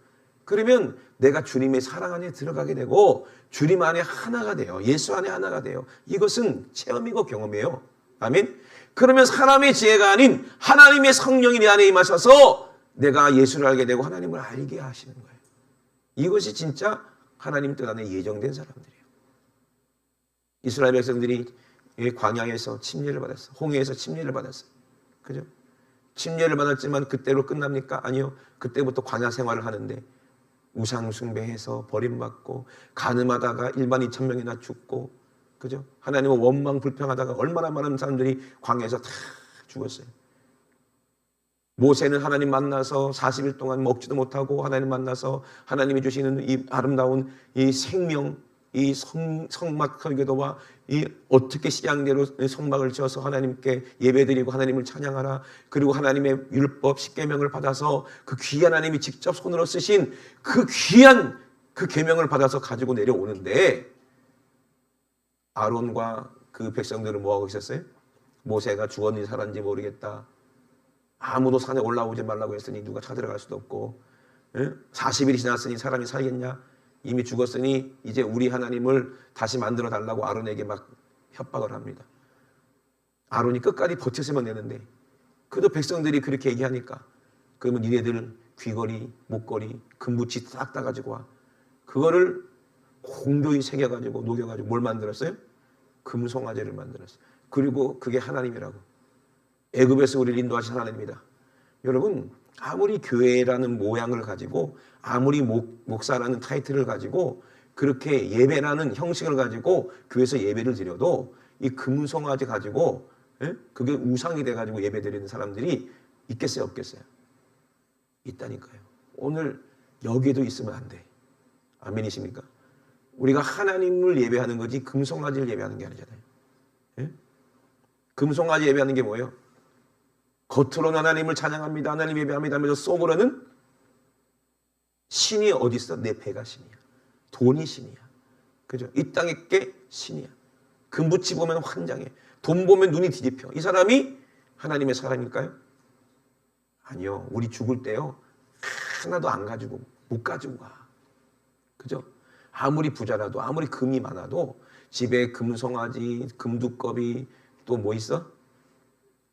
그러면 내가 주님의 사랑 안에 들어가게 되고 주님 안에 하나가 돼요. 예수 안에 하나가 돼요. 이것은 체험이고 경험이에요. 아멘. 그러면 사람의 지혜가 아닌 하나님의 성령이 내 안에 임하셔서 내가 예수를 알게 되고 하나님을 알게 하시는 거예요. 이것이 진짜 하나님 뜻 안에 예정된 사람들이에요. 이스라엘 백성들이 광야에서 침례를 받았어요. 홍해에서 침례를 받았어요. 그죠? 침례를 받았지만 그때로 끝납니까? 아니요. 그때부터 광야 생활을 하는데 우상 숭배해서 버림받고 간음하다가 1만 2천 명이나 죽고, 그죠? 하나님은 원망 불평하다가 얼마나 많은 사람들이 광야에서 다 죽었어요. 모세는 하나님 만나서 40일 동안 먹지도 못하고 하나님 만나서 하나님이 주시는 이 아름다운 이 생명, 이 성막 설교도와 이 어떻게 시장대로 성막을 지어서 하나님께 예배드리고 하나님을 찬양하라. 그리고 하나님의 율법 10계명을 받아서 그 귀한 하나님이 직접 손으로 쓰신 그 귀한 그 계명을 받아서 가지고 내려오는데 아론과 그 백성들은 뭐하고 있었어요? 모세가 죽었는지 살았는지 모르겠다. 아무도 산에 올라오지 말라고 했으니 누가 찾으러 갈 수도 없고 40일이 지났으니 사람이 살겠냐? 이미 죽었으니 이제 우리 하나님을 다시 만들어 달라고 아론에게 막 협박을 합니다. 아론이 끝까지 버텼으면 되는데 그래도 백성들이 그렇게 얘기하니까 그러면 니네들 귀걸이, 목걸이, 금붙이 싹 다 가지고 와. 그거를 공교히 새겨가지고 녹여가지고 뭘 만들었어요? 금송아지를 만들었어요. 그리고 그게 하나님이라고. 애굽에서 우리를 인도하신 하나님이다. 여러분 아무리 교회라는 모양을 가지고 아무리 목사라는 타이틀을 가지고 그렇게 예배라는 형식을 가지고 교회에서 예배를 드려도 이 금송아지 가지고 그게 우상이 돼가지고 예배 드리는 사람들이 있겠어요 없겠어요? 있다니까요. 오늘 여기에도 있으면 안 돼. 아멘이십니까? 우리가 하나님을 예배하는 거지 금송아지를 예배하는 게 아니잖아요. 금송아지 예배하는 게 뭐예요? 겉으로는 하나님을 찬양합니다. 하나님 예배합니다 하면서 속으로는 신이 어디 있어? 내 배가 신이야. 돈이 신이야. 그죠? 이 땅에 게 신이야. 금붙이 보면 환장해. 돈 보면 눈이 뒤집혀. 이 사람이 하나님의 사람일까요? 아니요. 우리 죽을 때요. 하나도 안 가지고 못 가지고 가. 그죠? 아무리 부자라도 아무리 금이 많아도 집에 금송아지, 금두꺼비 또 뭐 있어?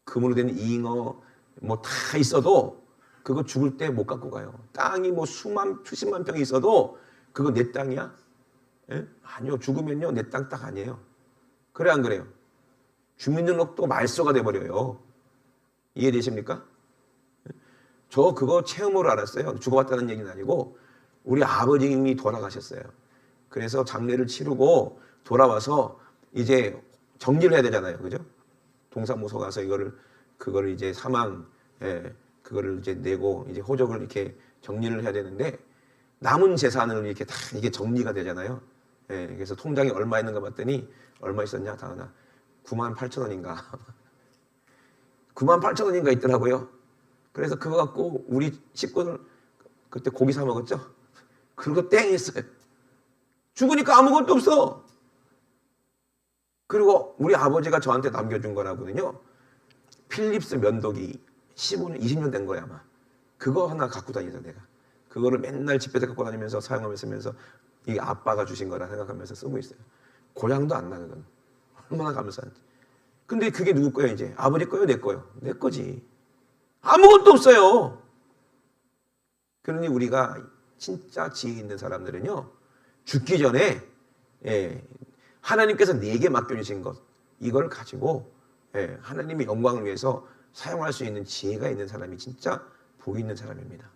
금으로 된 잉어 뭐 다 있어도 그거 죽을 때 못 갖고 가요. 땅이 뭐 수십만 평이 있어도 그거 내 땅이야? 아니요. 죽으면요 내 땅 딱 아니에요. 그래 안 그래요? 주민등록도 말소가 돼버려요. 이해되십니까? 저 그거 체험으로 알았어요. 죽어봤다는 얘기는 아니고 우리 아버님이 돌아가셨어요. 그래서 장례를 치르고 돌아와서 이제 정리를 해야 되잖아요. 그죠? 동사무소 가서 그거를 이제 그거를 이제 내고 이제 호적을 이렇게 정리를 해야 되는데 남은 재산을 이렇게 다 이게 정리가 되잖아요. 그래서 통장에 얼마 있는가 봤더니 얼마 있었냐? 다은아 98,000원인가 98,000원인가 있더라고요. 그래서 그거 갖고 우리 식구들 그때 고기 사 먹었죠? 그리고 땡 했어요. 죽으니까 아무것도 없어. 그리고 우리 아버지가 저한테 남겨준 거라거든요. 필립스 면도기 15년, 20년 된 거야 아마. 그거 하나 갖고 다니자 내가. 그거를 맨날 집에서 갖고 다니면서 사용하면서 이게 아빠가 주신 거라 생각하면서 쓰고 있어요. 고향도 안 나거든. 얼마나 감사한지. 근데 그게 누구 거예요 이제? 아버지 거예요? 내 거예요? 내 거지. 아무것도 없어요. 그러니 우리가 진짜 지혜 있는 사람들은요. 죽기 전에 하나님께서 내게 맡겨주신 것 이걸 가지고 하나님의 영광을 위해서 사용할 수 있는 지혜가 있는 사람이 진짜 복 있는 사람입니다.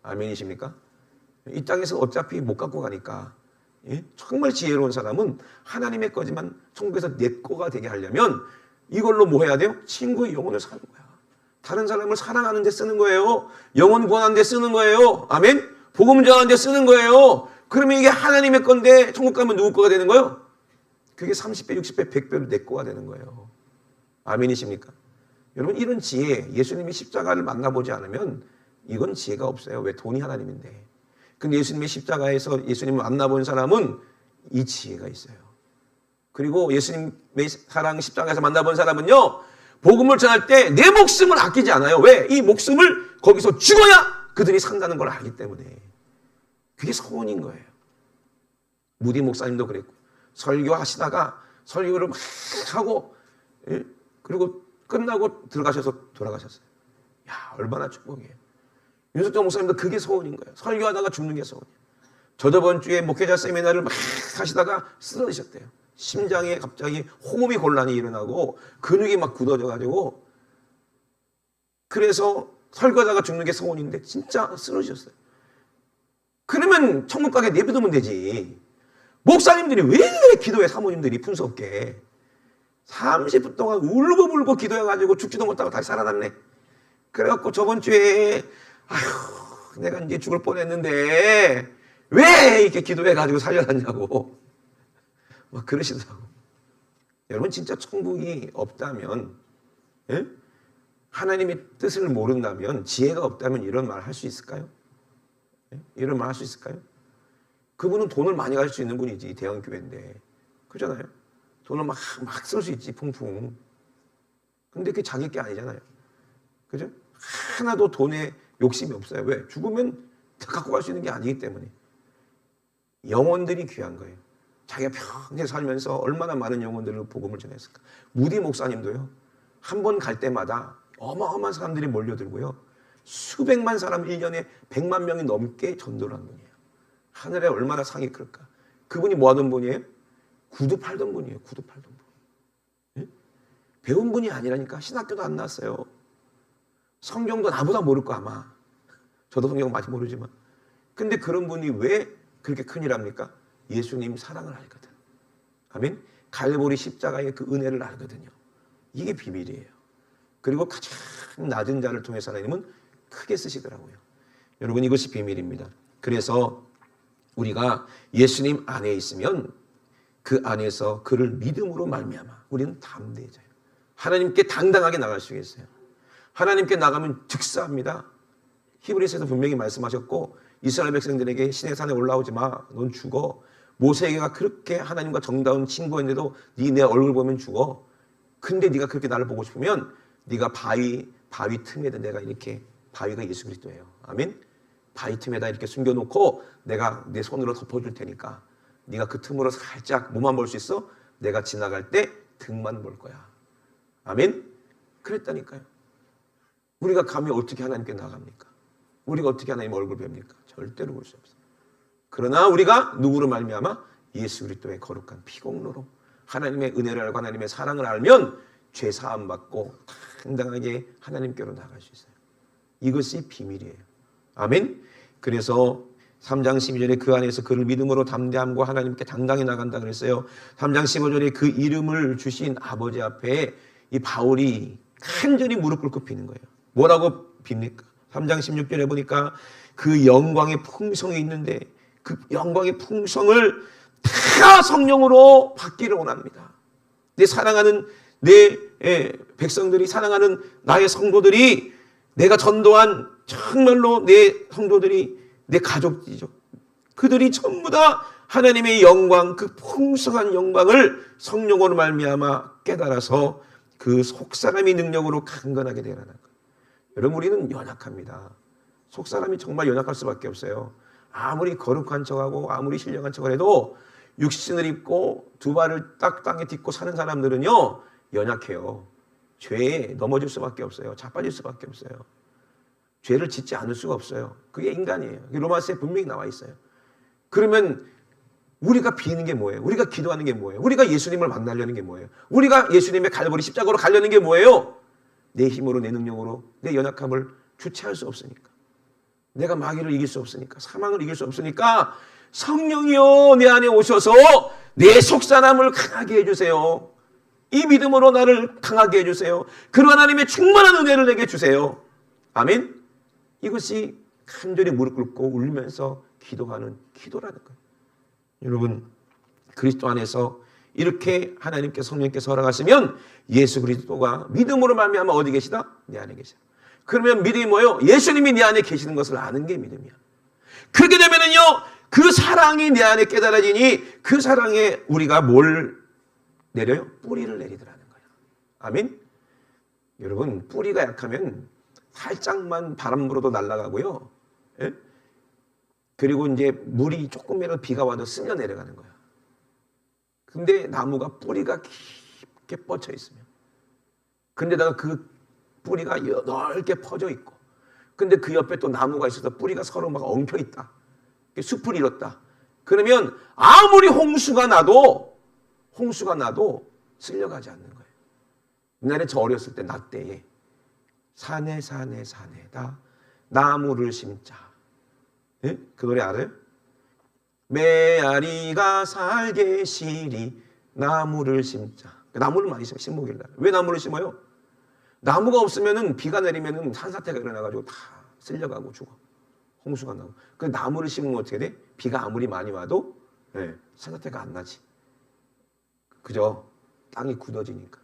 아멘이십니까? 이 땅에서 어차피 못 갖고 가니까 정말 지혜로운 사람은 하나님의 거지만 천국에서 내 거가 되게 하려면 이걸로 뭐 해야 돼요? 친구의 영혼을 사는 거야. 다른 사람을 사랑하는 데 쓰는 거예요. 영혼 구원하는 데 쓰는 거예요. 아멘? 복음 전하는 데 쓰는 거예요. 그러면 이게 하나님의 건데 천국 가면 누구 거가 되는 거예요? 그게 30배, 60배, 100배로 내 거가 되는 거예요. 아멘이십니까? 여러분 이런 지혜, 예수님이 십자가를 만나보지 않으면 이건 지혜가 없어요. 왜? 돈이 하나님인데. 근데 예수님의 십자가에서 예수님을 만나본 사람은 이 지혜가 있어요. 그리고 예수님의 사랑 십자가에서 만나본 사람은요. 복음을 전할 때 내 목숨을 아끼지 않아요. 왜? 이 목숨을 거기서 죽어야 그들이 산다는 걸 알기 때문에. 그게 소원인 거예요. 무디 목사님도 그랬고 설교하시다가 설교를 막 하고 그리고 끝나고 들어가셔서 돌아가셨어요. 야 얼마나 축복이에요. 윤석정 목사님도 그게 소원인 거예요. 설교하다가 죽는 게 소원이에요. 저 저번 주에 목회자 세미나를 막 하시다가 쓰러지셨대요. 심장에 갑자기 호흡이 곤란이 일어나고 근육이 막 굳어져가지고 그래서 설교하다가 죽는 게 소원인데 진짜 쓰러지셨어요. 그러면 천국 가게 내버두면 되지. 목사님들이 왜 그래 기도해 사모님들이 분수 없게 30분 동안 울고불고 기도해가지고 죽지도 못하고 다시 살아났네. 그래갖고 저번 주에 아휴 내가 이제 죽을 뻔했는데 왜 이렇게 기도해가지고 살려놨냐고 막 그러시더라고. 여러분 진짜 천국이 없다면, 예? 하나님의 뜻을 모른다면, 지혜가 없다면 이런 말 할 수 있을까요? 예? 이런 말 할 수 있을까요? 그분은 돈을 많이 가질 수 있는 분이지, 대형교회인데. 그렇잖아요? 돈을 막 쓸 수 있지, 풍풍. 근데 그게 자기 게 아니잖아요. 그죠? 하나도 돈에 욕심이 없어요. 왜? 죽으면 갖고 갈 수 있는 게 아니기 때문에. 영혼들이 귀한 거예요. 자기가 평생 살면서 얼마나 많은 영혼들을 복음을 전했을까. 무디 목사님도요. 한 번 갈 때마다 어마어마한 사람들이 몰려들고요. 수백만 사람 1년에 100만 명이 넘게 전도를 한 분이에요. 하늘에 얼마나 상이 클까. 그분이 뭐 하던 분이에요? 구두 팔던 분이에요. 구두 팔던 분. 예? 배운 분이 아니라니까. 신학교도 안 나왔어요. 성경도 나보다 모를 거 아마. 저도 성경 많이 모르지만. 근데 그런 분이 왜 그렇게 큰일 합니까? 예수님 사랑을 알거든. 아멘. 갈보리 십자가의 그 은혜를 알거든요. 이게 비밀이에요. 그리고 가장 낮은 자를 통해서 하나님은 크게 쓰시더라고요. 여러분 이것이 비밀입니다. 그래서 우리가 예수님 안에 있으면 그 안에서 그를 믿음으로 말미암아 우리는 담대해져요. 하나님께 당당하게 나갈 수 있어요. 하나님께 나가면 즉사합니다. 히브리서에서 분명히 말씀하셨고 이스라엘 백성들에게 시내산에 올라오지 마. 넌 죽어. 모세에게가 그렇게 하나님과 정다운 친구였는데도 네 내 얼굴 보면 죽어. 근데 네가 그렇게 나를 보고 싶으면 네가 바위 틈에다 내가 이렇게 바위가 예수 그리스도예요. 아멘. 바위 틈에다 이렇게 숨겨놓고 내가 내 손으로 덮어줄 테니까 네가 그 틈으로 살짝 뭐만 볼 수 있어? 내가 지나갈 때 등만 볼 거야. 아멘. 그랬다니까요. 우리가 감히 어떻게 하나님께 나갑니까? 우리가 어떻게 하나님 얼굴 뵙니까? 절대로 볼 수 없어요. 그러나 우리가 누구로 말미암아? 예수 그리스도의 거룩한 피공로로 하나님의 은혜를 알고 하나님의 사랑을 알면 죄 사함 받고 당당하게 하나님께로 나갈 수 있어요. 이것이 비밀이에요. 아멘. 그래서 3장 12절에 그 안에서 그를 믿음으로 담대함과 하나님께 당당히 나간다 그랬어요. 3장 15절에 그 이름을 주신 아버지 앞에 이 바울이 간절히 무릎 꿇고 비는 거예요. 뭐라고 빕니까? 3장 16절에 보니까 그 영광의 풍성이 있는데 그 영광의 풍성을 다 성령으로 받기를 원합니다. 내 사랑하는 내 백성들이, 사랑하는 나의 성도들이, 내가 전도한 정말로 내 성도들이, 내 가족이죠. 그들이 전부 다 하나님의 영광, 그 풍성한 영광을 성령으로 말미암아 깨달아서 그 속사람의 능력으로 강건하게 되라는 거예요. 여러분 우리는 연약합니다. 속사람이 정말 연약할 수밖에 없어요. 아무리 거룩한 척하고 아무리 신령한 척을 해도 육신을 입고 두 발을 딱 땅에 딛고 사는 사람들은요 연약해요. 죄에 넘어질 수밖에 없어요. 자빠질 수밖에 없어요. 죄를 짓지 않을 수가 없어요. 그게 인간이에요. 로마서에 분명히 나와 있어요. 그러면 우리가 비는 게 뭐예요? 우리가 기도하는 게 뭐예요? 우리가 예수님을 만나려는 게 뭐예요? 우리가 예수님의 갈보리 십자가로 가려는 게 뭐예요? 내 힘으로, 내 능력으로, 내 연약함을 주체할 수 없으니까. 내가 마귀를 이길 수 없으니까, 사망을 이길 수 없으니까 성령이여 내 안에 오셔서 내 속사람을 강하게 해주세요. 이 믿음으로 나를 강하게 해주세요. 그런 하나님의 충만한 은혜를 내게 주세요. 아멘. 이것이 간절히 무릎 꿇고 울면서 기도하는 기도라는 거예요. 여러분 그리스도 안에서 이렇게 하나님께 성령께서 허락하시면 예수 그리스도가 믿음으로 말미암아 어디 계시다? 내 안에 계시다. 그러면 믿음이 뭐예요? 예수님이 내 안에 계시는 것을 아는 게 믿음이야. 그렇게 되면은요 그 사랑이 내 안에 깨달아지니 그 사랑에 우리가 뭘 내려요? 뿌리를 내리더라는 거예요. 아멘. 여러분 뿌리가 약하면 살짝만 바람 불어도 날아가고요. 예? 그리고 이제 물이 조금이라도 비가 와도 쓸려 내려가는 거야. 근데 나무가 뿌리가 깊게 뻗쳐 있으면, 근데다가 그 뿌리가 넓게 퍼져 있고, 근데 그 옆에 또 나무가 있어서 뿌리가 서로 막 엉켜 있다. 숲을 이뤘다. 그러면 아무리 홍수가 나도 쓸려가지 않는 거예요. 옛날에 저 어렸을 때 나 때에 산에다 나무를 심자. 예? 그 노래 알아요? 메아리가 살게 시리 나무를 심자. 나무를 많이 심어. 식목일날. 왜 나무를 심어요? 나무가 없으면은 비가 내리면은 산사태가 일어나가지고 다 쓸려가고 죽어. 홍수가 나고. 그 나무를 심으면 어떻게 돼? 비가 아무리 많이 와도 산사태가 안 나지. 그죠? 땅이 굳어지니까.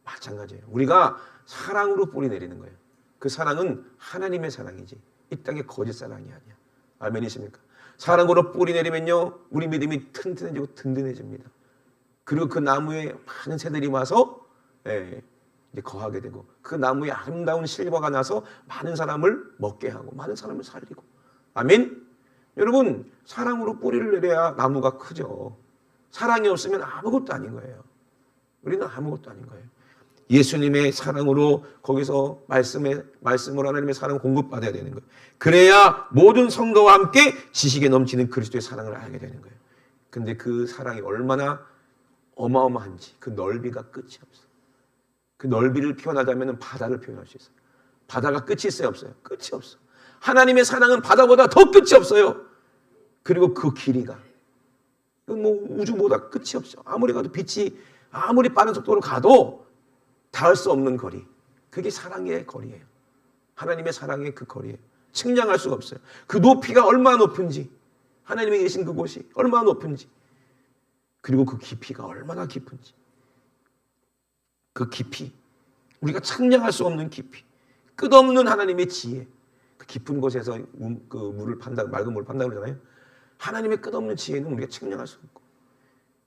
마찬가지예요. 우리가 사랑으로 뿌리 내리는 거예요. 그 사랑은 하나님의 사랑이지 이 땅의 거짓 사랑이 아니야. 아멘이십니까? 사랑으로 뿌리 내리면요 우리 믿음이 튼튼해지고 든든해집니다. 그리고 그 나무에 많은 새들이 와서 이제 거하게 되고 그 나무에 아름다운 실과가 나서 많은 사람을 먹게 하고 많은 사람을 살리고. 아멘. 여러분 사랑으로 뿌리를 내려야 나무가 크죠. 사랑이 없으면 아무것도 아닌 거예요. 우리는 아무것도 아닌 거예요. 예수님의 사랑으로 거기서 말씀으로 하나님의 사랑을 공급받아야 되는 거예요. 그래야 모든 성도와 함께 지식에 넘치는 그리스도의 사랑을 알게 되는 거예요. 근데 그 사랑이 얼마나 어마어마한지 그 넓이가 끝이 없어요. 그 넓이를 표현하자면 바다를 표현할 수 있어요. 바다가 끝이 있어요, 없어요? 끝이 없어. 하나님의 사랑은 바다보다 더 끝이 없어요. 그리고 그 길이가 뭐 우주보다 끝이 없죠. 아무리 가도 빛이 아무리 빠른 속도로 가도 닿을 수 없는 거리. 그게 사랑의 거리예요. 하나님의 사랑의 그 거리예요. 측량할 수가 없어요. 그 높이가 얼마나 높은지, 하나님이 계신 그곳이 얼마나 높은지, 그리고 그 깊이가 얼마나 깊은지. 그 깊이, 우리가 측량할 수 없는 깊이, 끝없는 하나님의 지혜. 그 깊은 곳에서 그 물을 판다, 맑은 물을 판다 그러잖아요. 하나님의 끝없는 지혜는 우리가 측량할 수 없고.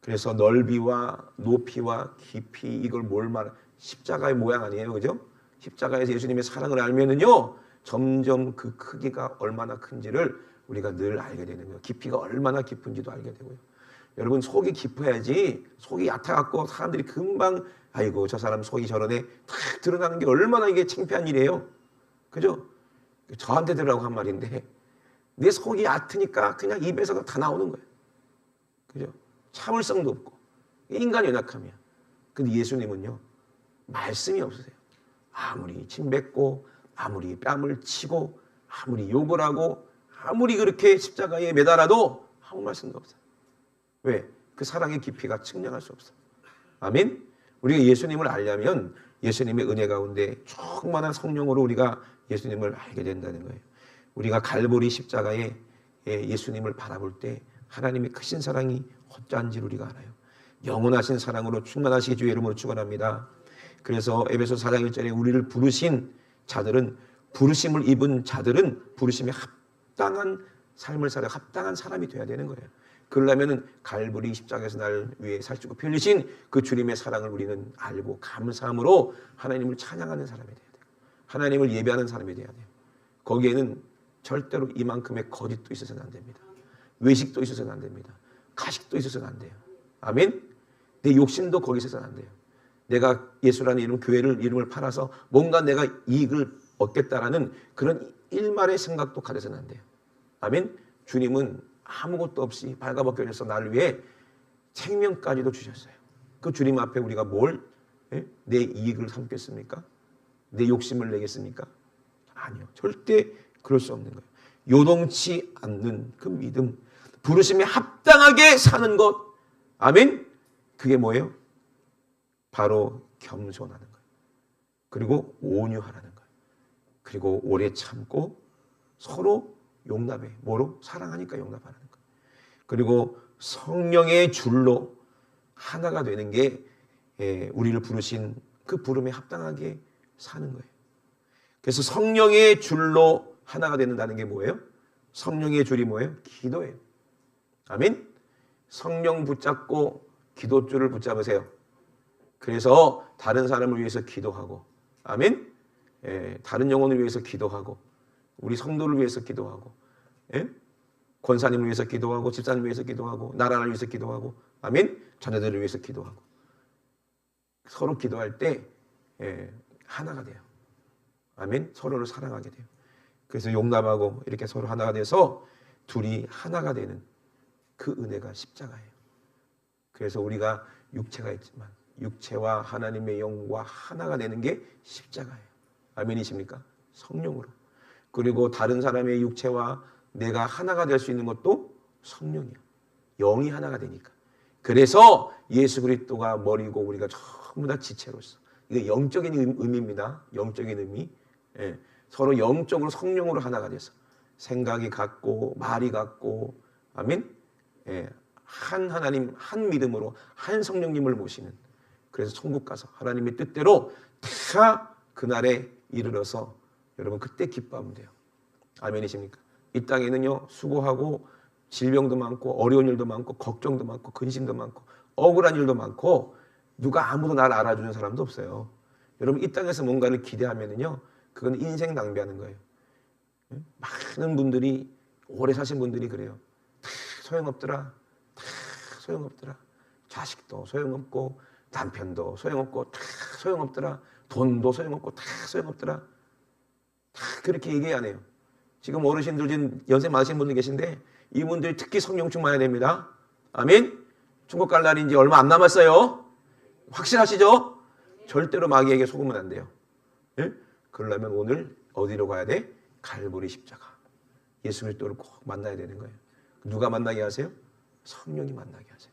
그래서 넓이와 높이와 깊이 이걸 뭘 말? 십자가의 모양 아니에요, 그죠? 십자가에서 예수님의 사랑을 알면은요, 점점 그 크기가 얼마나 큰지를 우리가 늘 알게 되는 거예요. 깊이가 얼마나 깊은지도 알게 되고요. 여러분 속이 깊어야지. 속이 얕아갖고 사람들이 금방 아이고 저 사람 속이 저러네 탁 드러나는 게 얼마나 이게 창피한 일이에요, 그죠? 저한테 들으라고 한 말인데 내 속이 얕으니까 그냥 입에서 다 나오는 거예요, 그죠? 참을성도 없고 인간 연약함이야. 근데 예수님은요 말씀이 없으세요. 아무리 침 뱉고 아무리 뺨을 치고 아무리 욕을 하고 아무리 그렇게 십자가에 매달아도 아무 말씀도 없어요. 왜? 그 사랑의 깊이가 측량할 수 없어요. 아멘. 우리가 예수님을 알려면 예수님의 은혜 가운데 충만한 성령으로 우리가 예수님을 알게 된다는 거예요. 우리가 갈보리 십자가에 예수님을 바라볼 때 하나님의 크신 사랑이 어찌한지 우리가 알아요. 영원하신 사랑으로 충만하시기 주의 이름으로 축원합니다. 그래서 에베소 4장 1절에 우리를 부르신 자들은, 부르심을 입은 자들은 부르심에 합당한 삶을 살아 합당한 사람이 돼야 되는 거예요. 그러려면 갈보리 십자가에서 날 위해 살찌고 피 흘리신 그 주님의 사랑을 우리는 알고 감사함으로 하나님을 찬양하는 사람이 돼야 돼요. 하나님을 예배하는 사람이 돼야 돼요. 거기에는 절대로 이만큼의 거짓도 있어서는 안 됩니다. 외식도 있어서는 안 됩니다. 가식도 있어서는 안 돼요. 아멘. 내 욕심도 거기 있어서는 안 돼요. 내가 예수라는 이름을 팔아서 뭔가 내가 이익을 얻겠다라는 그런 일말의 생각도 가져서는 안 돼요. 아멘. 주님은 아무것도 없이 발가벗겨져서 나를 위해 생명까지도 주셨어요. 그 주님 앞에 우리가 내 이익을 삼겠습니까? 내 욕심을 내겠습니까? 아니요. 절대 그럴 수 없는 거예요. 요동치 않는 그 믿음, 부르심에 합당하게 사는 것. 아멘. 그게 뭐예요? 바로 겸손하는 거예요. 그리고 온유하라는 거예요. 그리고 오래 참고 서로 용납해. 뭐로? 사랑하니까 용납하라는 거예요. 그리고 성령의 줄로 하나가 되는 게 우리를 부르신 그 부름에 합당하게 사는 거예요. 그래서 성령의 줄로 하나가 되는다는 게 뭐예요? 성령의 줄이 뭐예요? 기도예요. 아멘. 성령 붙잡고 기도줄을 붙잡으세요. 그래서 다른 사람을 위해서 기도하고, 아멘. 다른 영혼을 위해서 기도하고, 우리 성도를 위해서 기도하고, 권사님을 위해서 기도하고, 집사님을 위해서 기도하고, 나라를 위해서 기도하고, 아멘. 자녀들을 위해서 기도하고. 서로 기도할 때 하나가 돼요. 아멘. 서로를 사랑하게 돼요. 그래서 용납하고 이렇게 서로 하나가 돼서 둘이 하나가 되는 그 은혜가 십자가예요. 그래서 우리가 육체가 있지만 육체와 하나님의 영과 하나가 되는 게 십자가예요. 아멘이십니까? 성령으로. 그리고 다른 사람의 육체와 내가 하나가 될 수 있는 것도 성령이야. 영이 하나가 되니까. 그래서 예수 그리스도가 머리고 우리가 전부 다 지체로서 이게 영적인 의미입니다. 영적인 의미. 예, 서로 영적으로 성령으로 하나가 돼서 생각이 같고 말이 같고, 아멘. 예, 한 하나님, 한 믿음으로 한 성령님을 모시는. 그래서 천국 가서 하나님의 뜻대로 다 그날에 이르러서 여러분 그때 기뻐하면 돼요. 아멘이십니까? 이 땅에는요, 수고하고 질병도 많고 어려운 일도 많고 걱정도 많고 근심도 많고 억울한 일도 많고 누가 아무도 나를 알아주는 사람도 없어요. 여러분 이 땅에서 뭔가를 기대하면은요, 그건 인생 낭비하는 거예요. 많은 분들이, 오래 사신 분들이 그래요. 다 소용없더라. 다 소용없더라. 자식도 소용없고 남편도 소용없고 다 소용없더라. 돈도 소용없고 다 소용없더라. 다 그렇게 얘기 안 해요. 지금 어르신들, 지금 연세 많으신 분들 계신데 이분들이 특히 성령 충만해야 됩니다. 아멘. 천국 갈 날이 이제 얼마 안 남았어요. 확실하시죠? 절대로 마귀에게 속으면 안 돼요. 예? 그러려면 오늘 어디로 가야 돼? 갈보리 십자가. 예수 그리스도를 꼭 만나야 되는 거예요. 누가 만나게 하세요? 성령이 만나게 하세요.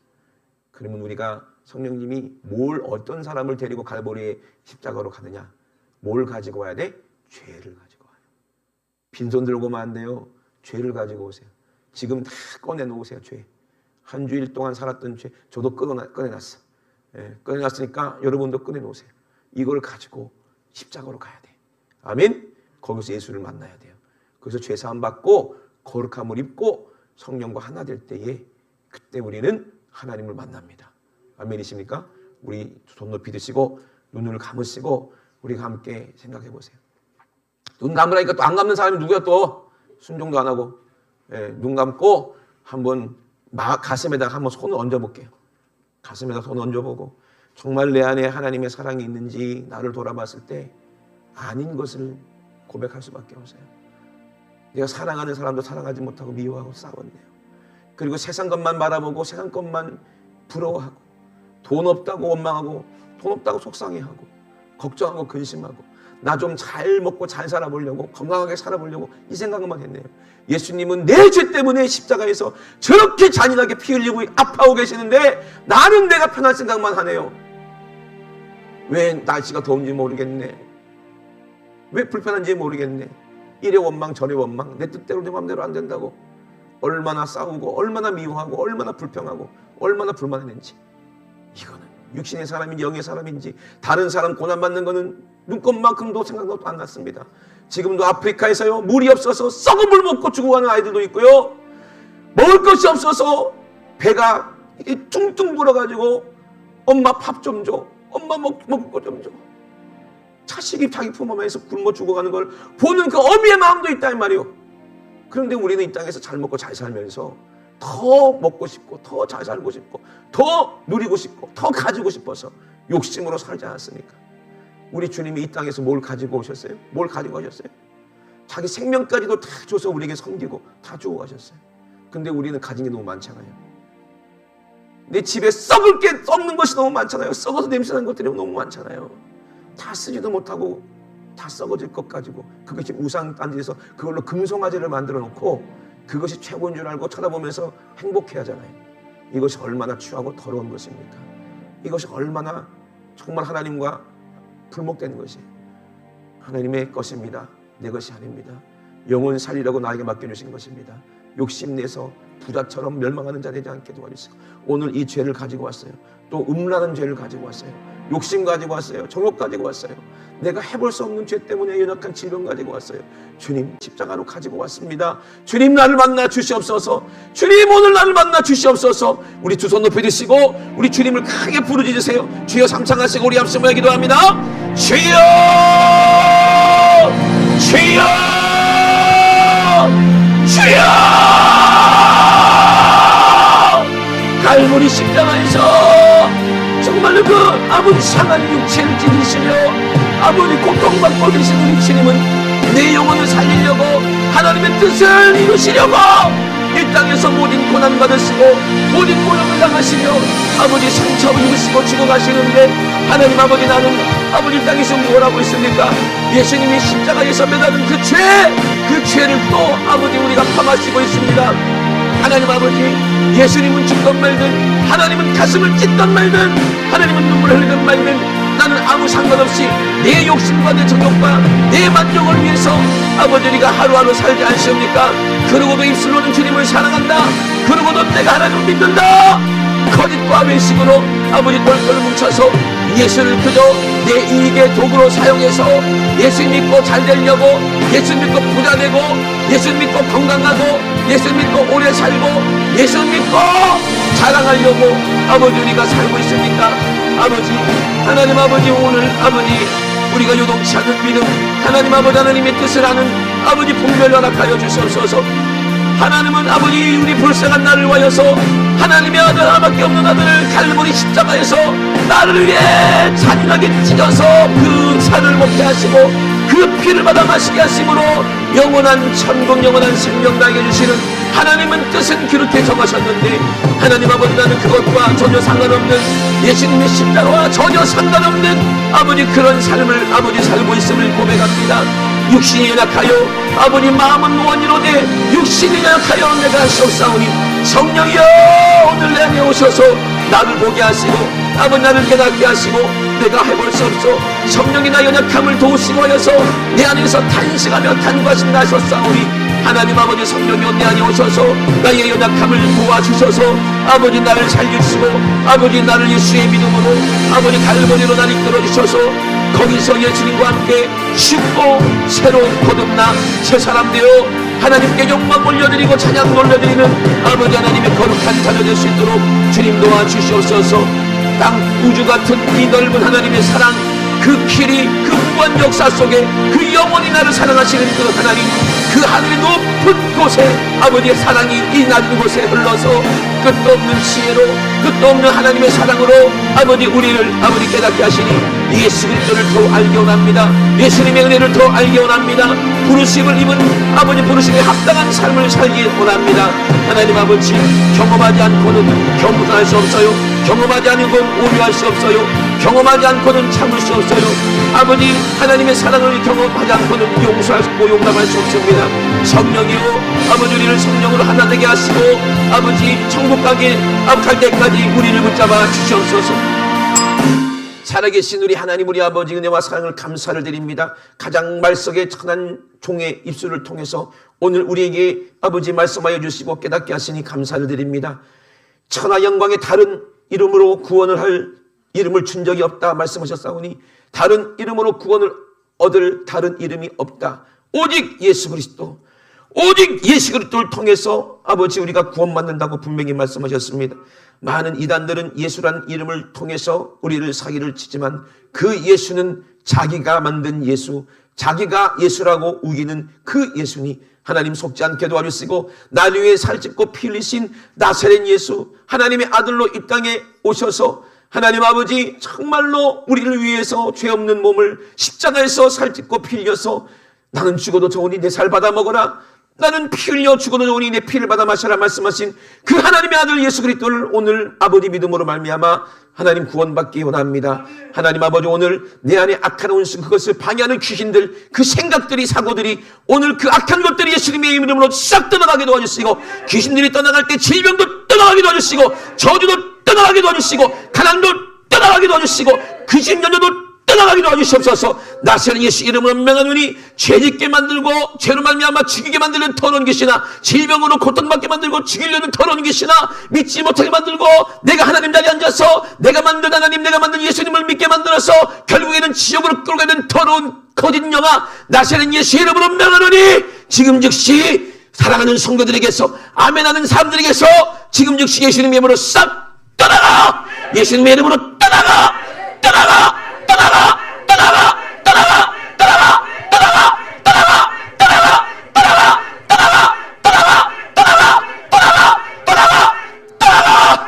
그러면 우리가 성령님이 어떤 사람을 데리고 갈보리의 십자가로 가느냐? 뭘 가지고 와야 돼? 죄를 가지고 와요. 빈손 들고 오면 안 돼요. 죄를 가지고 오세요. 지금 다 꺼내놓으세요. 죄. 한 주일 동안 살았던 죄 저도 꺼내놨어. 예, 꺼내놨으니까 여러분도 꺼내놓으세요. 이걸 가지고 십자가로 가야 돼. 아멘. 거기서 예수를 만나야 돼요. 그래서 죄사함 받고 거룩함을 입고 성령과 하나 될 때에 그때 우리는 하나님을 만납니다. 아멘이십니까? 우리 손 높이 드시고 눈을 감으시고 우리가 함께 생각해 보세요. 눈 감으라니까 또 안 감는 사람이 누구야 또? 순종도 안 하고. 예, 눈 감고 한번 가슴에다가 한번 손을 얹어볼게요. 가슴에다 손 얹어보고 정말 내 안에 하나님의 사랑이 있는지 나를 돌아봤을 때 아닌 것을 고백할 수밖에 없어요. 내가 사랑하는 사람도 사랑하지 못하고 미워하고 싸웠네요. 그리고 세상 것만 바라보고 세상 것만 부러워하고 돈 없다고 원망하고 돈 없다고 속상해하고 걱정하고 근심하고 나 좀 잘 먹고 잘 살아보려고 건강하게 살아보려고 이 생각만 했네요. 예수님은 내 죄 때문에 십자가에서 저렇게 잔인하게 피 흘리고 아파하고 계시는데 나는 내가 편할 생각만 하네요. 왜 날씨가 더운지 모르겠네. 왜 불편한지 모르겠네. 이래 원망 저래 원망 내 뜻대로 내 마음대로 안 된다고 얼마나 싸우고 얼마나 미워하고 얼마나 불평하고 얼마나 불만했는지. 이거는 육신의 사람인지 영의 사람인지 다른 사람 고난받는 거는 눈곱만큼도 생각도 안 났습니다. 지금도 아프리카에서요 물이 없어서 썩은 물 먹고 죽어가는 아이들도 있고요. 먹을 것이 없어서 배가 퉁퉁 불어가지고 엄마 밥 좀 줘. 엄마 먹을 거 좀 줘. 자식이 자기 품어면서 굶어 죽어가는 걸 보는 그 어미의 마음도 있단 말이에요. 그런데 우리는 이 땅에서 잘 먹고 잘 살면서 더 먹고 싶고 더 잘 살고 싶고 더 누리고 싶고 더 가지고 싶어서 욕심으로 살지 않았습니까? 우리 주님이 이 땅에서 뭘 가지고 오셨어요? 뭘 가지고 가셨어요? 자기 생명까지도 다 줘서 우리에게 섬기고 다 주고 가셨어요. 근데 우리는 가진 게 너무 많잖아요. 내 집에 썩는 것이 너무 많잖아요. 썩어서 냄새나는 것들이 너무 많잖아요. 다 쓰지도 못하고 다 썩어질 것 가지고 그것이 우상 딴지에서 그걸로 금송아지를 만들어 놓고 그것이 최고인 줄 알고 쳐다보면서 행복해 하잖아요. 이것이 얼마나 추하고 더러운 것입니까? 이것이 얼마나 정말 하나님과 불목되는 것이에요. 하나님의 것입니다. 내 것이 아닙니다. 영혼 살리라고 나에게 맡겨주신 것입니다. 욕심내서 부자처럼 멸망하는 자 되지 않게 도와주시고 오늘 이 죄를 가지고 왔어요. 또 음란한 죄를 가지고 왔어요. 욕심 가지고 왔어요. 정욕 가지고 왔어요. 내가 해볼 수 없는 죄 때문에 연약한 질병 가지고 왔어요. 주님 십자가로 가지고 왔습니다. 주님 나를 만나 주시옵소서. 주님 오늘 나를 만나 주시옵소서. 우리 두 손 높이 드시고 우리 주님을 크게 부르짖으세요. 주여 삼창하시고 우리 앞서 모여 기도합니다. 주여 주여 주여 갈보리 십자가에서 정말로 그 아버지 상한 육체를 찢으시며 아버지 고통받고 계신 우리 주님은 내 영혼을 살리려고 하나님의 뜻을 이루시려고 이 땅에서 모든 고난 받으시고 모든 고통을 당하시며 아버지 상처 입으시고 죽어가시는데 하나님 아버지 나는 아버지 이 땅에서 뭘 하고 있습니까? 예수님이 십자가에서 매달은 그 죄를 또 아버지 우리가 감아시고 있습니다. 하나님 아버지 예수님은 죽던 말든 하나님은 가슴을 찢던 말든 하나님은 눈물을 흘리던 말든 나는 아무 상관없이 내 욕심과 내 정욕과 내 만족을 위해서 아버지 우리가 하루하루 살지 않습니까? 그러고도 입술로는 주님을 사랑한다. 그러고도 내가 하나님을 믿는다. 거짓과 외식으로 아버지 똘똘 뭉쳐서 예수를 그저 내 이익의 도구로 사용해서 예수 믿고 잘 되려고, 예수 믿고 부자 되고, 예수 믿고 건강하고, 예수 믿고 오래 살고, 예수 믿고 자랑하려고 아버지 우리가 살고 있습니까? 아버지 하나님 아버지 오늘 아버지 우리가 요동치 않는 믿음, 하나님 아버지 하나님의 뜻을 아는 아버지 분별 허락하여 주시옵소서. 하나님은 아버지 우리 불쌍한 나를 위하여서 하나님의 아들 하나밖에 없는 아들을 갈보리 십자가에서 나를 위해 잔인하게 찢어서 그 살을 먹게 하시고 그 피를 받아 마시게 하심으로 영원한 천국 영원한 생명 나게 해주시는 하나님은 뜻은 그렇게 정하셨는데 하나님 아버지 나는 그것과 전혀 상관없는 예수님의 십자가와 전혀 상관없는 아버지 그런 삶을 아버지 살고 있음을 고백합니다. 육신이 연약하여 아버지 마음은 무언이로되 육신이 연약하여 내가 속사오니 성령이여 오늘 내 안에 오셔서 나를 보게 하시고 아버지 나를 깨닫게 하시고 내가 해볼 수 없어 성령이 나 연약함을 도우시고 하여서 내 안에서 탄식하며 탄과신 나셨사오니 하나님 아버지 성령이 내 안에 오셔서 나의 연약함을 도와주셔서 아버지 나를 살려주시고 아버지 나를 예수의 믿음으로 아버지 갈보리로 나를 이끌어주셔서 거기서 예수님과 함께 쉽고 새로운 거듭나 새 사람 되어 하나님께 영광 올려드리고 찬양 올려드리는 아버지 하나님의 거룩한 자녀 될 수 있도록 주님 도와주시옵소서. 땅 우주 같은 이 넓은 하나님의 사랑 그 길이 그 무한 역사 속에 그 영원히 나를 사랑하시는 그 하나님 그 하늘의 높은 곳에 아버지의 사랑이 이 낮은 곳에 흘러서 끝도 없는 지혜로 끝도 없는 하나님의 사랑으로 아버지 우리를 아버지 깨닫게 하시니 예수 그리스도를 더 알게 원합니다. 예수님의 은혜를 더 알게 원합니다. 부르심을 입은 아버지 부르심에 합당한 삶을 살기 원합니다. 하나님 아버지 경험하지 않고는 겸손할 수 없어요. 경험하지 않은 건 오류할 수 없어요. 경험하지 않고는 참을 수 없어요. 아버지 하나님의 사랑을 경험하지 않고는 용서할 수 없고 용납할 수 없습니다. 성령이요 아버지 우리를 성령으로 하나 되게 하시고 아버지 천국 가게 갈 때까지 우리를 붙잡아 주시옵소서. 살아계신 우리 하나님 우리 아버지 은혜와 사랑을 감사를 드립니다. 가장 말석의 천한 종의 입술을 통해서 오늘 우리에게 아버지 말씀하여 주시고 깨닫게 하시니 감사를 드립니다. 천하 영광의 다른 이름으로 구원을 할 이름을 준 적이 없다 말씀하셨사오니 다른 이름으로 구원을 얻을 다른 이름이 없다. 오직 예수 그리스도 오직 예수 그리스도를 통해서 아버지 우리가 구원받는다고 분명히 말씀하셨습니다. 많은 이단들은 예수란 이름을 통해서 우리를 사기를 치지만 그 예수는 자기가 만든 예수 자기가 예수라고 우기는 그 예수니 하나님 속지 않게 도와주시고 날 위해 살ጭ고 피 흘리신 나사렛 예수 하나님의 아들로 이 땅에 오셔서 하나님 아버지 정말로 우리를 위해서 죄 없는 몸을 십자가에서 살ጭ고 피 흘려서 나는 죽어도 좋으니 내 살 받아 먹어라 나는 피 흘려 죽어도 좋으니 내 피를 받아 마셔라 말씀하신 그 하나님의 아들 예수 그리스도를 오늘 아버지 믿음으로 말미암아 하나님 구원받기 원합니다. 하나님 아버지 오늘 내 안에 악한 원수 그것을 방해하는 귀신들 그 생각들이 사고들이 오늘 그 악한 것들이 예수님의 이름으로 싹 떠나가게 도와주시고 귀신들이 떠나갈 때 질병도 떠나가게 도와주시고 저주도 떠나가게 도와주시고 가난도 떠나가게 도와주시고 귀신연조도 떠나가게 도와주시옵소서. 나사렛 예수 이름으로 명하노니 죄짓게 만들고 죄로 말미암아 죽이게 만들는 더러운 것이나 질병으로 고통받게 만들고 죽이려는 더러운 것이나 믿지 못하게 만들고 내가 하나님 자리에 앉아서 내가 만든 하나님 내가 만든 예수님을 믿게 만들어서 결국에는 지옥으로 끌고 가는 더러운 거짓 영아 나사렛 예수 이름으로 명하노니 지금 즉시 사랑하는 성도들에게서 아멘하는 사람들에게서 지금 즉시 예수님의 이름으로 싹 떠나가 예수님의 이름으로 떠나가 떠나가 떠나가 떠나가 떠나가 떠나가 떠나가 떠나가 떠나가 떠나가 떠나가 떠나가 떠나가 떠나가 떠나가 떠나가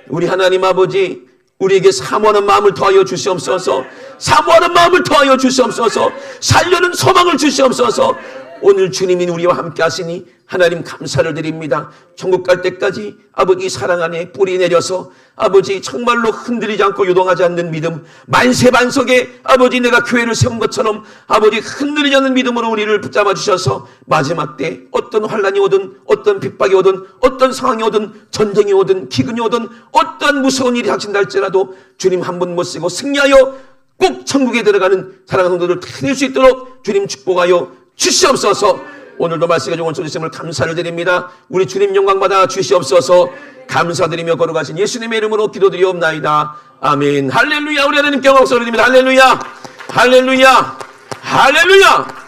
우리 하나님 아버지 우리에게 사모하는 마음을 더하여 주시옵소서. 사모하는 마음을 더하여 주시옵소서. 살려는 소망을 주시옵소서. 오늘 주님이 우리와 함께 하시니 하나님 감사를 드립니다. 천국 갈 때까지 아버지 사랑 안에 뿌리 내려서 아버지 정말로 흔들리지 않고 요동하지 않는 믿음 만세반석에 아버지 내가 교회를 세운 것처럼 아버지 흔들리지 않는 믿음으로 우리를 붙잡아 주셔서 마지막 때 어떤 환난이 오든 어떤 핍박이 오든 어떤 상황이 오든 전쟁이 오든 기근이 오든 어떠한 무서운 일이 닥친다 할지라도 주님 한 분 모시고 승리하여 꼭 천국에 들어가는 사랑하는 성도들 될 수 있도록 주님 축복하여 주시옵소서. 오늘도 말씀해 주신 주님을 감사를 드립니다. 우리 주님 영광받아 주시옵소서. 감사드리며 걸어가신 예수님의 이름으로 기도드리옵나이다. 아멘. 할렐루야. 우리 하나님께 영광 올립니다. 할렐루야. 할렐루야. 할렐루야.